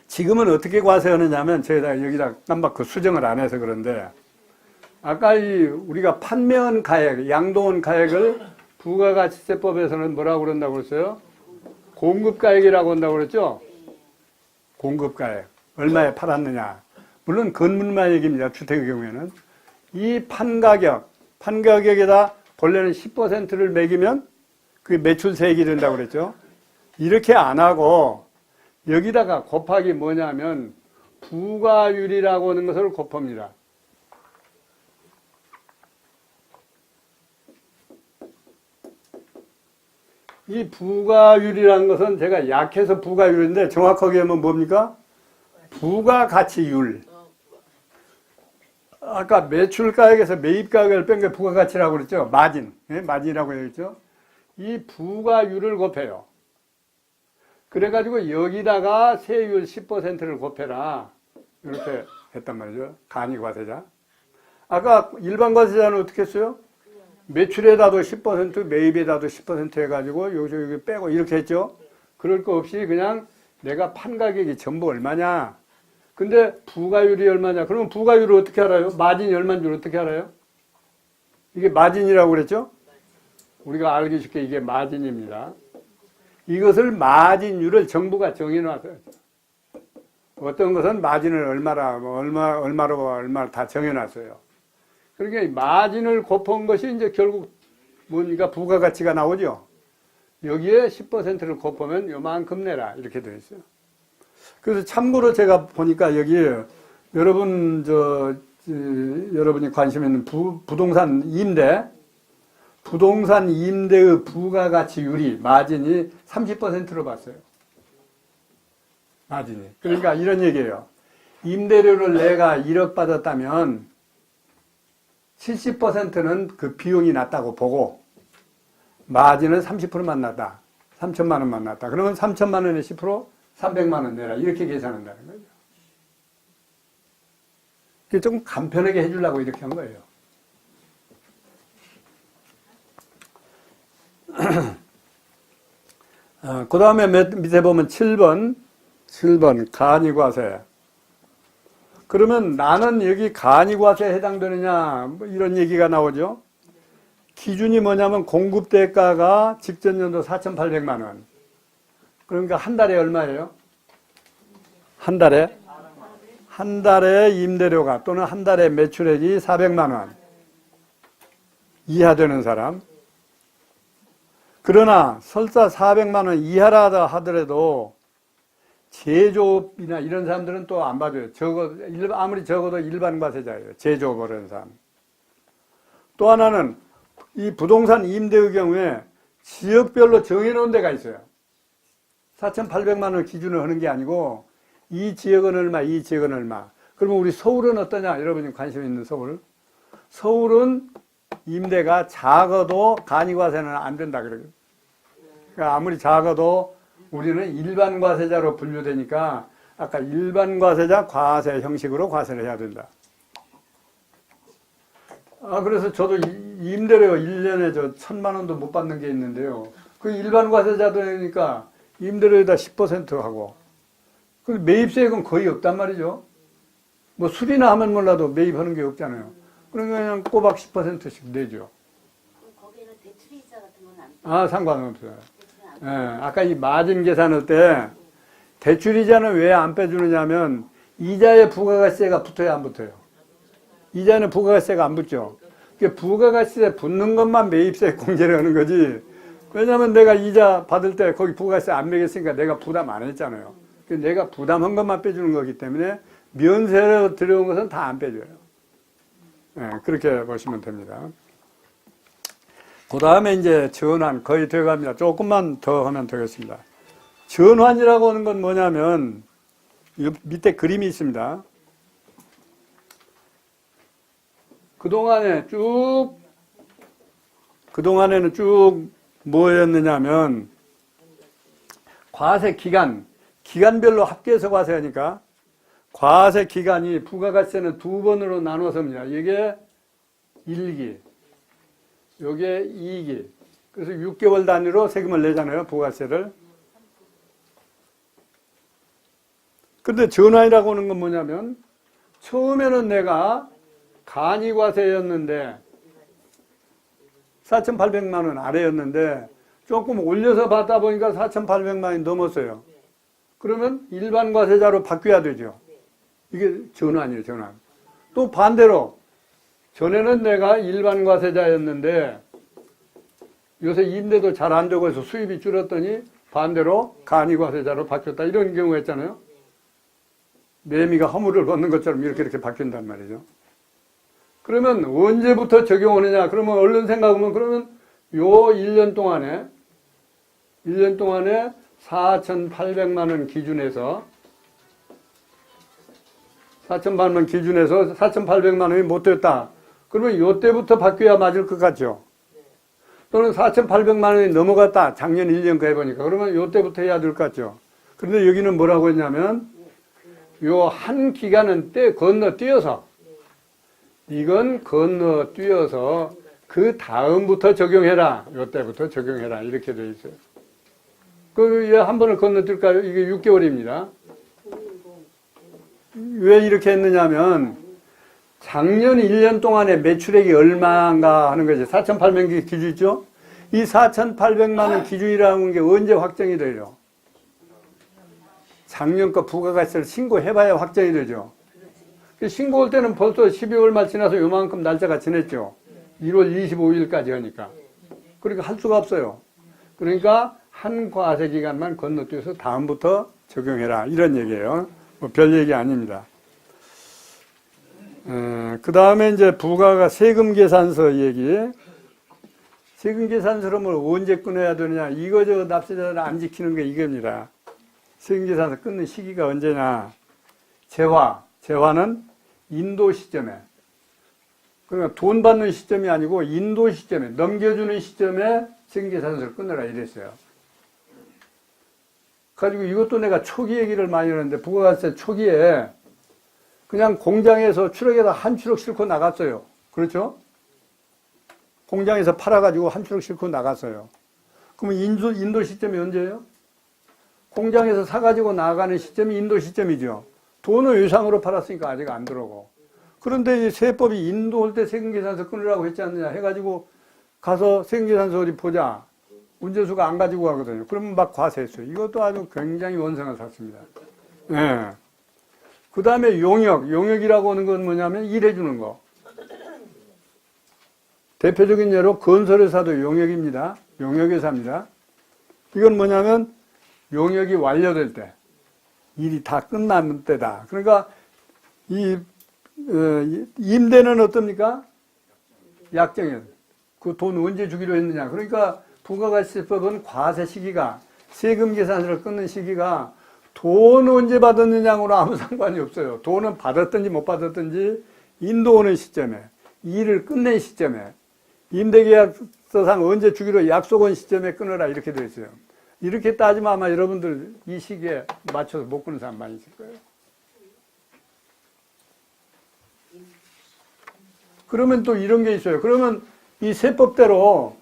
지금은 어떻게 과세하느냐면 저희가 여기다 깜빡 수정을 안 해서 그런데 아까 우리가 판매한 가액, 양도한 가액을 부가가치세법에서는 뭐라고 그런다고 그랬어요? 공급가액이라고 한다고 그랬죠? 공급가액. 얼마에 팔았느냐. 물론 건물만 얘기입니다. 주택의 경우에는. 이 판가격에다 본래는 10%를 매기면 그게 매출세액이 된다고 그랬죠? 이렇게 안 하고 여기다가 곱하기 뭐냐면 부가율이라고 하는 것을 곱합니다. 이 부가율이라는 것은 제가 약해서 부가율인데 정확하게 하면 뭡니까? 부가가치율. 아까 매출가액에서 매입가격을 뺀 게 부가가치라고 그랬죠? 마진. 예? 마진이라고 했죠? 이 부가율을 곱해요. 그래가지고 여기다가 세율 10%를 곱해라. 이렇게 했단 말이죠. 간이과세자. 아까 일반과세자는 어떻게 했어요? 매출에다도 10%, 매입에다도 10% 해가지고 여기 빼고 이렇게 했죠. 그럴 거 없이 그냥 내가 판 가격이 전부 얼마냐. 근데 부가율이 얼마냐. 그러면 부가율을 어떻게 알아요? 마진이 얼마인 줄 어떻게 알아요? 이게 마진이라고 그랬죠? 우리가 알기 쉽게 이게 마진입니다. 이것을 마진율을 정부가 정해놨어요. 어떤 것은 마진을 얼마로 다 정해놨어요. 그러니까 마진을 곱한 것이 이제 결국 뭡니까? 부가가치가 나오죠. 여기에 10%를 곱하면 요만큼 내라. 이렇게 되어 있어요. 그래서 참고로 제가 보니까 여기 여러분이 관심 있는 부동산 임대의 부가가치율이 마진이 30%로 봤어요. 마진이. 그러니까 이런 얘기예요. 임대료를 내가 1억 받았다면 70%는 그 비용이 났다고 보고 마진은 30%만 났다. 3천만 원만 났다. 그러면 3천만 원에 10% 300만 원 내라. 이렇게 계산한다는 거죠. 이게 좀 간편하게 해주려고 이렇게 한 거예요. 그 다음에 밑에 보면 7번 간이과세. 그러면 나는 여기 간이과세에 해당되느냐 뭐 이런 얘기가 나오죠. 기준이 뭐냐면 공급대가가 직전 연도 4,800만 원. 그러니까 한 달에 얼마예요? 한 달에? 한 달에 임대료가 또는 한 달에 매출액이 400만 원 이하 되는 사람. 그러나 설사 400만 원 이하라 하더라도 제조업이나 이런 사람들은 또 안 받아요. 아무리 적어도 일반 과세자예요. 제조업을 하는 사람. 또 하나는 이 부동산 임대의 경우에 지역별로 정해놓은 데가 있어요. 4,800만 원 기준으로 하는 게 아니고 이 지역은 얼마, 이 지역은 얼마. 그러면 우리 서울은 어떠냐? 여러분이 관심 있는 서울. 서울은 임대가 작아도 간이과세는 안 된다 그래요. 그러니까 아무리 작아도 우리는 일반 과세자로 분류되니까 아까 일반 과세자 과세 형식으로 과세를 해야 된다. 그래서 저도 임대료 1년에 1,000만 원도 못 받는 게 있는데요. 그 일반 과세자들이니까 임대료에다 10% 하고. 그 매입세액은 거의 없단 말이죠. 뭐 수리나 하면 몰라도 매입하는 게 없잖아요. 그러니까 그냥 꼬박 10%씩 내죠.
거기에는 대출이자 같은 건 안 돼요?
상관없어요. 예, 아까 이 마진 계산할 때 대출이자는 왜 안 빼주느냐면 이자에 부가가세가 붙어요, 안 붙어요? 이자는 부가가세가 안 붙죠. 부가가세 붙는 것만 매입세 공제를 하는 거지. 왜냐면 내가 이자 받을 때 거기 부가가세 안 매겼으니까 내가 부담 안 했잖아요. 내가 부담한 것만 빼주는 거기 때문에 면세로 들어온 것은 다 안 빼줘요. 예, 그렇게 보시면 됩니다. 그 다음에 이제 전환 거의 되어갑니다. 조금만 더 하면 되겠습니다. 전환이라고 하는 건 뭐냐면 밑에 그림이 있습니다. 그동안에는 쭉 뭐였느냐면 과세 기간별로 합계해서 과세하니까 과세 기간이 부가가세는 두 번으로 나눠서입니다. 이게 1기, 요게 2기. 그래서 6개월 단위로 세금을 내잖아요, 부가세를. 근데 전환이라고 하는 건 뭐냐면 처음에는 내가 간이과세였는데 4,800만 원 아래였는데 조금 올려서 받다 보니까 4,800만 원이 넘었어요. 그러면 일반 과세자로 바뀌어야 되죠. 이게 전환이에요, 전환. 또 반대로 전에는 내가 일반 과세자였는데 요새 임대도 잘 안 되고 해서 수입이 줄었더니 반대로 간이과세자로 바뀌었다. 이런 경우가 있잖아요. 매미가 허물을 벗는 것처럼 이렇게 바뀐단 말이죠. 그러면 언제부터 적용하느냐? 그러면 얼른 생각하면 그러면 요 1년 동안에 4,800만 원 기준에서 4,800만 원이 못 됐다. 그러면 요때부터 바뀌어야 맞을 것 같죠? 또는 4,800만 원이 넘어갔다. 작년 1년 거 해보니까. 그러면 요때부터 해야 될 것 같죠? 그런데 여기는 뭐라고 했냐면 요 한 기간은 건너뛰어서 이건 건너뛰어서 그 다음부터 적용해라. 요때부터 적용해라. 이렇게 돼 있어요. 한 번을 건너뛸까요? 이게 6개월입니다. 왜 이렇게 했느냐면 작년 1년 동안에 매출액이 얼마인가 하는 거죠. 4,800개 기준이죠. 이 4,800만 원 기준이라는 게 언제 확정이 돼요? 작년 거 부가가세를 신고해봐야 확정이 되죠. 신고할 때는 벌써 12월 말 지나서 요만큼 날짜가 지났죠. 1월 25일까지 하니까. 그러니까 할 수가 없어요. 그러니까 한 과세 기간만 건너뛰어서 다음부터 적용해라. 이런 얘기예요. 뭐 별 얘기 아닙니다. 그 다음에 이제 부가가 세금계산서 얘기. 세금계산서를 뭘 언제 끊어야 되느냐. 이거 납세자를 안 지키는 게 이겁니다. 세금계산서 끊는 시기가 언제냐. 재화는 인도 시점에. 그러니까 돈 받는 시점이 아니고 인도 시점에, 넘겨주는 시점에 세금계산서를 끊으라 이랬어요. 가지고 이것도 내가 초기 얘기를 많이 하는데 부가가세 초기에 그냥 공장에서 추럭에다 한 추럭 싣고 나갔어요. 그렇죠? 공장에서 팔아가지고 한 추럭 싣고 나갔어요. 그러면 인도 시점이 언제예요? 공장에서 사가지고 나가는 시점이 인도 시점이죠. 돈을 외상으로 팔았으니까 아직 안 들어오고. 그런데 이 세법이 인도할 때 세금계산서 끊으라고 했지 않느냐 해가지고 가서 세금계산서 어디 보자. 운전수가 안 가지고 가거든요. 그러면 막 과세했어요. 이것도 아주 굉장히 원성을 샀습니다. 예. 그 다음에 용역. 용역이라고 하는 건 뭐냐면 일해주는 거. 대표적인 예로 건설회사도 용역입니다. 용역회사입니다. 이건 뭐냐면 용역이 완료될 때, 일이 다 끝난 때다. 그러니까 임대는 어떻습니까? 약정이에요. 그 돈 언제 주기로 했느냐. 그러니까 부가가치세법은 과세 시기가, 세금 계산서를 끊는 시기가 돈 언제 받았느냐하고는 아무 상관이 없어요. 돈은 받았든지 못 받았든지 인도 오는 시점에, 일을 끝낸 시점에, 임대계약서상 언제 주기로 약속한 시점에 끊어라 이렇게 되어 있어요. 이렇게 따지면 아마 여러분들 이 시기에 맞춰서 못 끊는 사람 많이 있을 거예요. 그러면 또 이런 게 있어요. 그러면 이 세법대로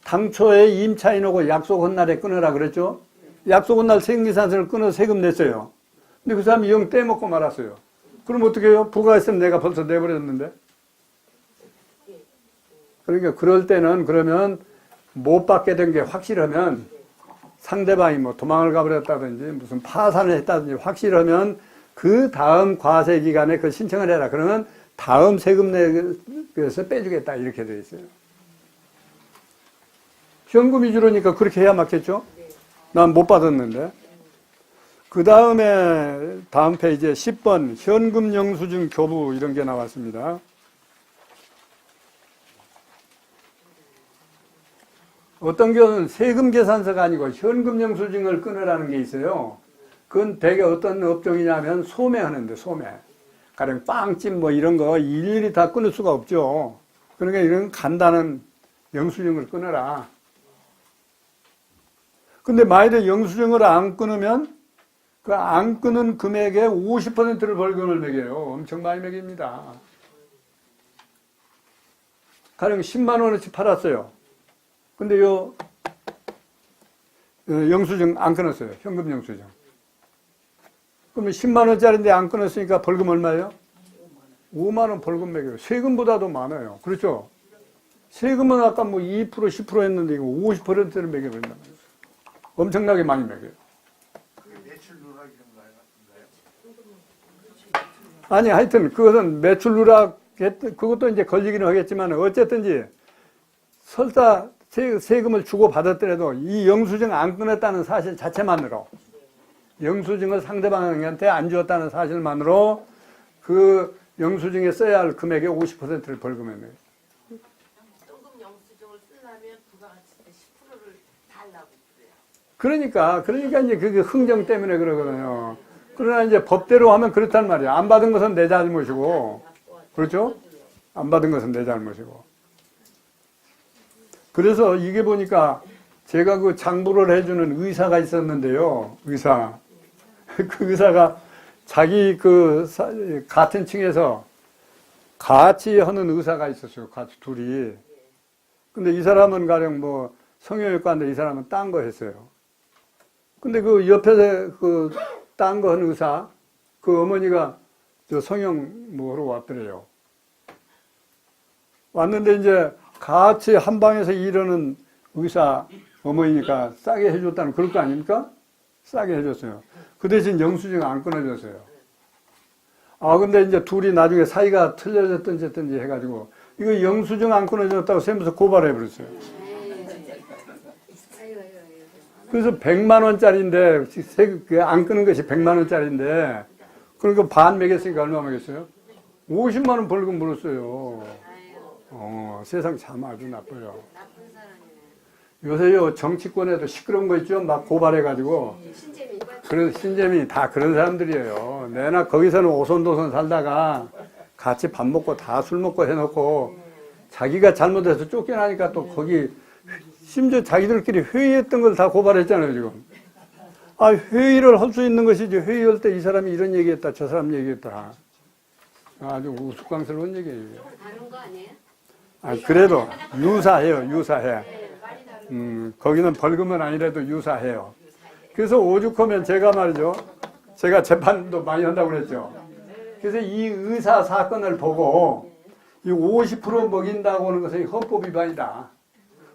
당초에 임차인하고 약속한 날에 끊으라 그랬죠? 약속한 날 세금계산서를 끊어서 세금 냈어요. 근데 그 사람이 영 떼먹고 말았어요. 그럼 어떻게 해요? 부가했으면 내가 벌써 내버렸는데. 그러니까 그럴 때는 그러면 못 받게 된 게 확실하면 상대방이 뭐 도망을 가버렸다든지 무슨 파산을 했다든지 확실하면 그 다음 과세 기간에 그 신청을 해라. 그러면 다음 세금 내에서 빼주겠다. 이렇게 되어 있어요. 현금 위주로니까 그렇게 해야 맞겠죠? 난 못 받았는데. 그 다음에 다음 페이지에 10번 현금 영수증 교부 이런 게 나왔습니다. 어떤 경우는 세금 계산서가 아니고 현금 영수증을 끊으라는 게 있어요. 그건 대개 어떤 업종이냐면 소매하는데 소매. 가령 빵집 뭐 이런 거 일일이 다 끊을 수가 없죠. 그러니까 이런 간단한 영수증을 끊어라. 근데 만약에 영수증을 안 끊으면 그 안 끊은 금액의 50%를 벌금을 매겨요. 엄청 많이 매깁니다. 가령 10만 원어치 팔았어요. 근데 요 영수증 안 끊었어요. 현금 영수증. 그러면 10만 원짜리인데 안 끊었으니까 벌금 얼마예요? 5만 원 벌금 매겨요. 세금보다도 많아요. 그렇죠? 세금은 아까 뭐 2% 10% 했는데 이거 50%를 매겨버린단 말이에요. 엄청나게 많이 매겨요.
매출 누락 이런 거요?
아니 하여튼 그것은 매출 누락 그것도 이제 걸리기는 하겠지만 어쨌든지 설사 세금을 주고 받았더라도 이 영수증 안 끊었다는 사실 자체만으로 영수증을 상대방한테 안 주었다는 사실만으로 그 영수증에 써야 할 금액의 50%를 벌금에 내요.
현금 영수증을 쓰려면 부가가치세 10%를 달라고 그래요.
그러니까 이제 그게 흥정 때문에 그러거든요. 그러나 이제 법대로 하면 그렇단 말이에요. 안 받은 것은 내 잘못이고, 그렇죠? 안 받은 것은 내 잘못이고. 그래서 이게 보니까 제가 그 장부를 해주는 의사가 있었는데요. 의사. 그 의사가 자기 같은 층에서 같이 하는 의사가 있었어요. 같이 둘이. 근데 이 사람은 가령 뭐 성형외과인데 이 사람은 딴 거 했어요. 근데 그 옆에서 그 딴 거 하는 의사, 그 어머니가 저 성형 뭐 하러 왔더래요. 왔는데 이제 같이 한 방에서 일하는 의사 어머니니까 싸게 해줬다는 그럴 거 아닙니까? 싸게 해줬어요. 그 대신 영수증 안 끊어줬어요. 아, 근데 이제 둘이 나중에 사이가 틀려졌든지 했든지 해가지고 이거 영수증 안 끊어줬다고 세무서 고발해버렸어요. 그래서 100만 원짜리인데 안 끊은 것이 100만 원짜리인데 그러니까 반 매겼으니까 얼마 매겼어요? 50만 원 벌금 물었어요. 세상 참 아주 나빠요. 요새요 정치권에도 시끄러운 거 있죠? 막 고발해가지고. 그래서 신재미 다 그런 사람들이에요. 내나 거기서는 오손도손 살다가 같이 밥 먹고 다 술 먹고 해놓고 자기가 잘못해서 쫓겨나니까 또 거기 심지어 자기들끼리 회의했던 걸 다 고발했잖아요 지금. 아 회의를 할 수 있는 것이지 회의할 때 이 사람이 이런 얘기했다 저 사람 얘기했다. 아주 우스꽝스러운 얘기예요.
다른 거 아니에요?
아 그래도 유사해요 유사해. 거기는 벌금은 아니라도 유사해요. 그래서 오죽하면 제가 말이죠. 제가 재판도 많이 한다고 그랬죠. 그래서 이 의사 사건을 보고 이 50% 먹인다고 하는 것은 헌법 위반이다.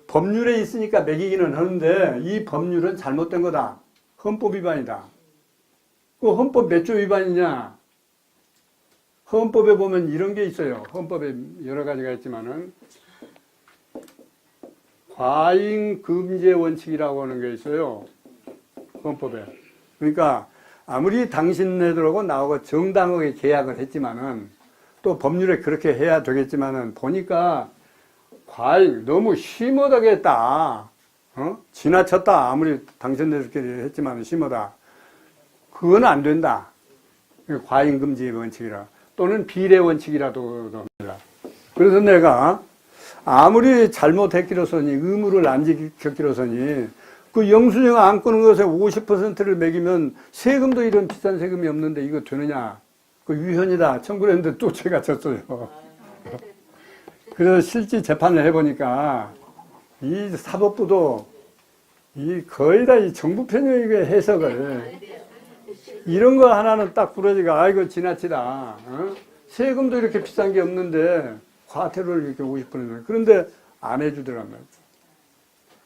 법률에 있으니까 매기기는 하는데 이 법률은 잘못된 거다. 헌법 위반이다. 그 헌법 몇 조 위반이냐? 헌법에 보면 이런 게 있어요. 헌법에 여러 가지가 있지만은 과잉 금제 원칙이라고 하는 게 있어요. 헌법에. 그러니까 아무리 당신네들하고 나하고 정당하게 계약을 했지만은 또 법률에 그렇게 해야 되겠지만은 보니까 과잉 너무 심하게 했다. 지나쳤다. 아무리 당신네들끼리 했지만은 심하다. 그건 안 된다. 과잉 금지 원칙이라 또는 비례 원칙이라도 합니다. 그래서 내가 아무리 잘못했기로서니 의무를 안 지켰기로서니 그 영수증 안 끄는 것에 50%를 매기면 세금도 이런 비싼 세금이 없는데 이거 되느냐? 그 위헌이다. 청구를 했는데 또 제가 졌어요. 그래서 실제 재판을 해보니까 이 사법부도 이 거의 다 이 정부 편의 해석을 이런 거 하나는 딱 부러지가 아이고 지나치다. 세금도 이렇게 비싼 게 없는데 과태료를 이렇게 50%는 그런데 안 해주더란 말이에요.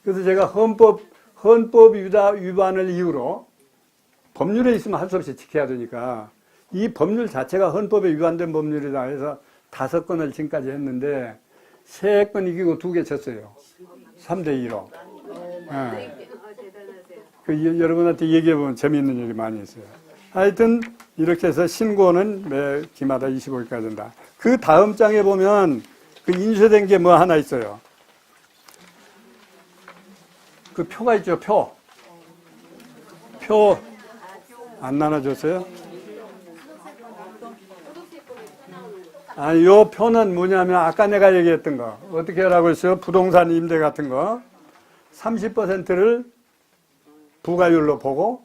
그래서 제가 헌법 위반을 이유로 법률에 있으면 할 수 없이 지켜야 되니까 이 법률 자체가 헌법에 위반된 법률이다 해서 5건을 지금까지 했는데 3건 이기고 2개 졌어요. 3대2로. 그 여러분한테 얘기해보면 재미있는 일이 많이 있어요. 하여튼 이렇게 해서 신고는 매 기마다 25일까지 한다. 그 다음 장에 보면 그 인쇄된 게 뭐 하나 있어요. 그 표가 있죠, 표. 표 안 나눠줬어요? 아니, 요 표는 뭐냐면 아까 내가 얘기했던 거. 어떻게 하라고 했어요? 부동산 임대 같은 거. 30%를 부가율로 보고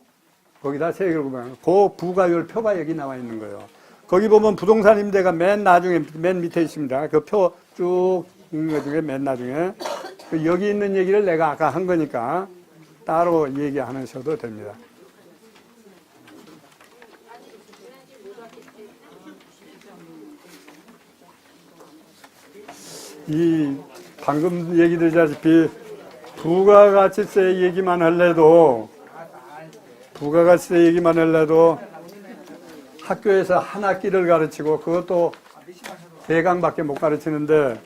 거기다 세금을 보면 그 부가율 표가 여기 나와 있는 거예요. 거기 보면 부동산 임대가 맨 나중에 맨 밑에 있습니다. 그 표 쭉 있는 것 중에 맨 나중에 여기 있는 얘기를 내가 아까 한 거니까 따로 얘기 안 하셔도 됩니다. 이 방금 얘기 드렸다시피 부가가치세 얘기만 할래도 학교에서 한 학기를 가르치고 그것도 대강밖에 못 가르치는데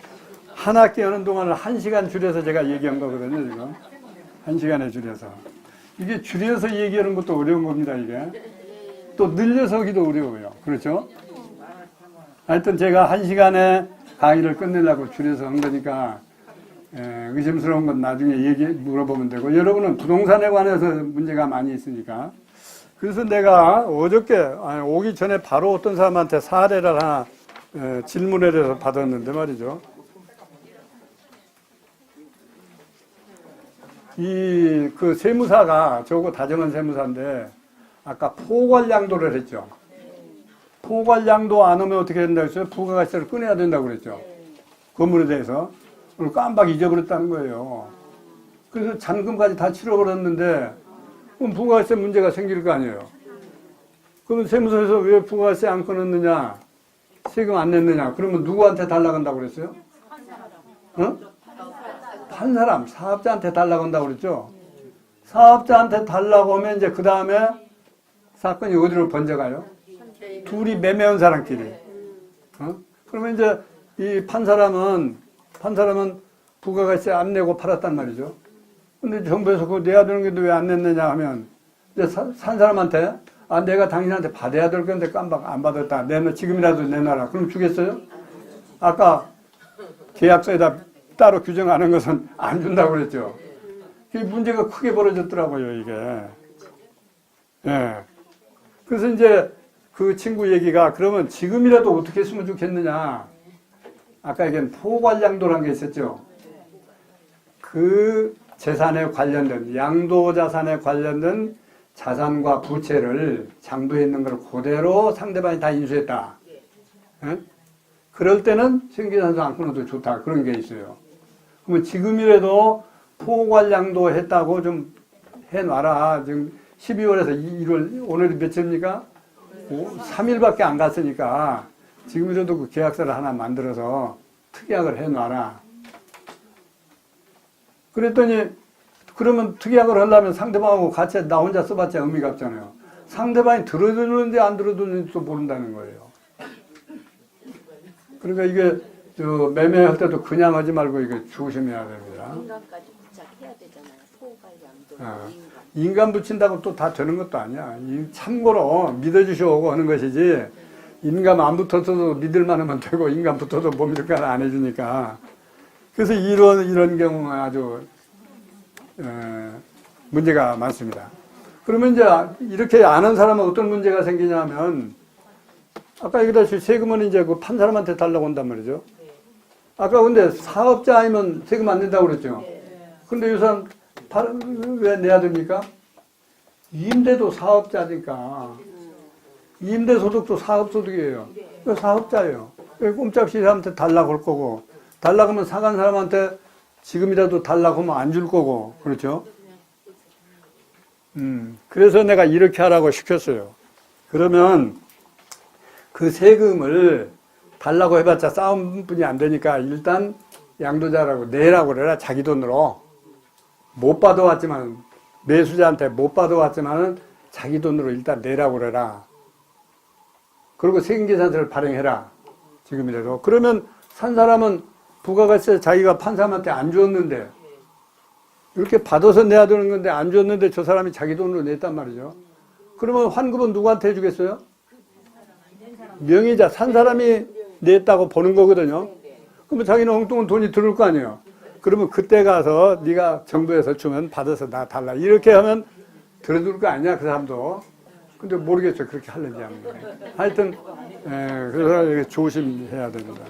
한 학기 하는 동안을 1시간 줄여서 제가 얘기한 거거든요, 지금. 1시간에 줄여서. 이게 줄여서 얘기하는 것도 어려운 겁니다, 이게. 또 늘려서 하기도 어려워요. 그렇죠? 하여튼 제가 1시간에 강의를 끝내려고 줄여서 한 거니까 의심스러운 건 나중에 물어보면 되고 여러분은 부동산에 관해서 문제가 많이 있으니까 그래서 내가 어저께 오기 전에 바로 어떤 사람한테 사례를 하나 질문을 해서 받았는데 말이죠. 그 세무사가 저거 다정한 세무사인데 아까 포괄양도를 했죠. 포괄양도 안 하면 어떻게 된다고 했어요? 부가가치세를 꺼내야 된다고 그랬죠. 건물에 대해서. 그걸 깜빡 잊어버렸다는 거예요. 그래서 잔금까지 다 치러버렸는데 그럼 부가가치세 문제가 생길 거 아니에요. 그러면 세무서에서 왜 부가가치세 안 끊었느냐? 세금 안 냈느냐? 그러면 누구한테 달라고 한다고 그랬어요? 판 사람, 사업자한테 달라고 한다고 그랬죠? 사업자한테 달라고 하면 이제 그 다음에 사건이 어디로 번져가요? 둘이 매매한 사람끼리. 그러면 이제 이 판 사람은 부가가치세 안 내고 팔았단 말이죠. 근데 정부에서 그거 내야 되는 게 왜 안 냈느냐 하면 이제 산 사람한테 내가 당신한테 받아야 될 건데 깜빡 안 받았다. 지금이라도 내놔라. 그럼 주겠어요? 아까 계약서에다 따로 규정하는 것은 안 준다고 그랬죠. 이 문제가 크게 벌어졌더라고요, 이게. 예. 그래서 이제 그 친구 얘기가 그러면 지금이라도 어떻게 했으면 좋겠느냐. 아까 얘기한 포괄양도라는 게 있었죠. 그 재산에 관련된, 양도자산에 관련된 자산과 부채를 장부에 있는 걸 그대로 상대방이 다 인수했다. 예? 그럴 때는 생계산수 안 끊어도 좋다. 그런 게 있어요. 그러면 지금이라도 포괄양도 했다고 좀 해놔라. 지금 12월에서 1월, 오늘이 며칠입니까? 3일밖에 안 갔으니까 지금이라도 그 계약서를 하나 만들어서 특약을 해놔라. 그랬더니 그러면 특약을 하려면 상대방하고 같이 나 혼자 써봤자 의미가 없잖아요. 상대방이 들어주는지 안 들어주는지도 모른다는 거예요. 그러니까 이게 저 매매할 때도 그냥 하지 말고 이게 조심해야 됩니다.
인간까지 부착해야 되잖아요. 소갈량도 인간.
인간 붙인다고 또 다 되는 것도 아니야. 참고로 믿어주시오고 하는 것이지 인간 안 붙어도 믿을만 하면 되고 인간 붙어도 못 믿을까 안 해주니까. 그래서 이런 경우는 아주 문제가 많습니다. 그러면 이제 이렇게 아는 사람은 어떤 문제가 생기냐면 아까 얘기했듯이 세금은 이제 그 판 사람한테 달라고 한단 말이죠. 아까 근데 사업자 아니면 세금 안 낸다고 그랬죠. 근데 이 사람 왜 내야 됩니까? 임대도 사업자니까. 임대소득도 사업소득이에요. 사업자예요. 꼼짝없이 사람한테 달라고 할 거고, 달라고 하면 사간 사람한테 지금이라도 달라고 하면 안 줄 거고, 그렇죠? 그래서 내가 이렇게 하라고 시켰어요. 그러면 그 세금을 달라고 해봤자 싸움뿐이 안 되니까 일단 양도자라고 내라고 그래라. 자기 돈으로. 못 받아왔지만, 매수자한테 못 받아왔지만은 자기 돈으로 일단 내라고 그래라. 그리고 세금계산서를 발행해라. 지금이라도. 그러면 산 사람은 부가가세 자기가 판 사람한테 안 주었는데, 이렇게 받아서 내야 되는 건데 안 줬는데 저 사람이 자기 돈으로 냈단 말이죠. 그러면 환급은 누구한테 해주겠어요? 명의자, 산 사람이 냈다고 보는 거거든요. 그러면 자기는 엉뚱한 돈이 들을 거 아니에요. 그러면 그때 가서 네가 정부에서 주면 받아서 나 달라. 이렇게 하면 들어줄 거 아니야, 그 사람도. 근데 모르겠죠, 그렇게 하는지 안 하는지. 하여튼, 그래서 조심해야 됩니다.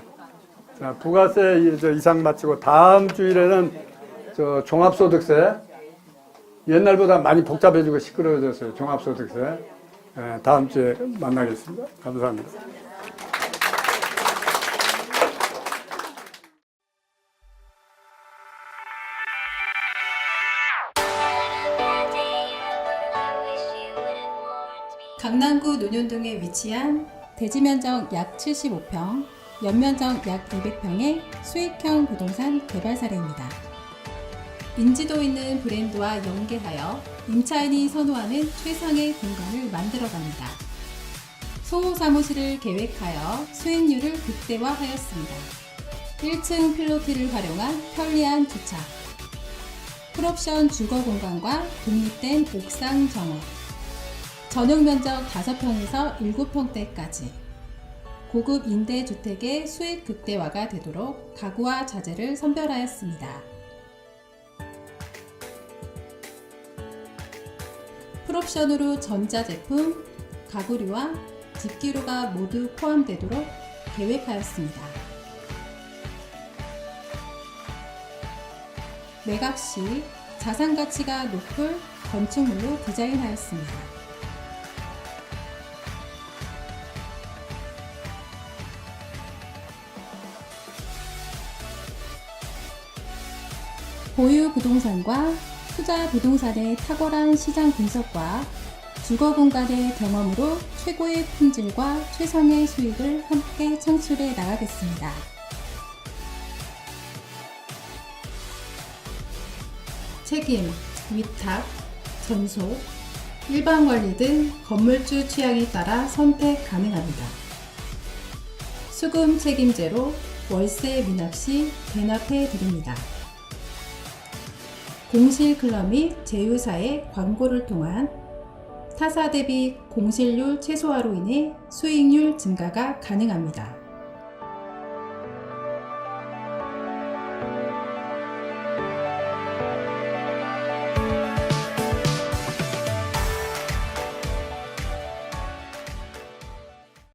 자, 부가세 이상 마치고 다음 주일에는 저 종합소득세. 옛날보다 많이 복잡해지고 시끄러워졌어요, 종합소득세. 다음 주에 만나겠습니다. 감사합니다.
강남구 논현동에 위치한 대지면적 약 75평, 연면적 약 200평의 수익형 부동산 개발 사례입니다. 인지도 있는 브랜드와 연계하여 임차인이 선호하는 최상의 공간을 만들어갑니다. 소호 사무실을 계획하여 수익률을 극대화하였습니다. 1층 필로티를 활용한 편리한 주차, 풀옵션 주거 공간과 독립된 옥상 정원, 전용 면적 5평에서 7평대까지 고급 임대주택의 수익 극대화가 되도록 가구와 자재를 선별하였습니다. 풀옵션으로 전자제품, 가구류와 집기류가 모두 포함되도록 계획하였습니다. 매각 시 자산가치가 높을 건축물로 디자인하였습니다. 보유 부동산과 투자 부동산의 탁월한 시장 분석과 주거 공간의 경험으로 최고의 품질과 최상의 수익을 함께 창출해 나가겠습니다. 책임, 위탁, 전소, 일반 관리 등 건물주 취향에 따라 선택 가능합니다. 수금 책임제로 월세 미납 시 대납해 드립니다. 공실 클럽 및 제휴사의 광고를 통한 타사 대비 공실률 최소화로 인해 수익률 증가가 가능합니다.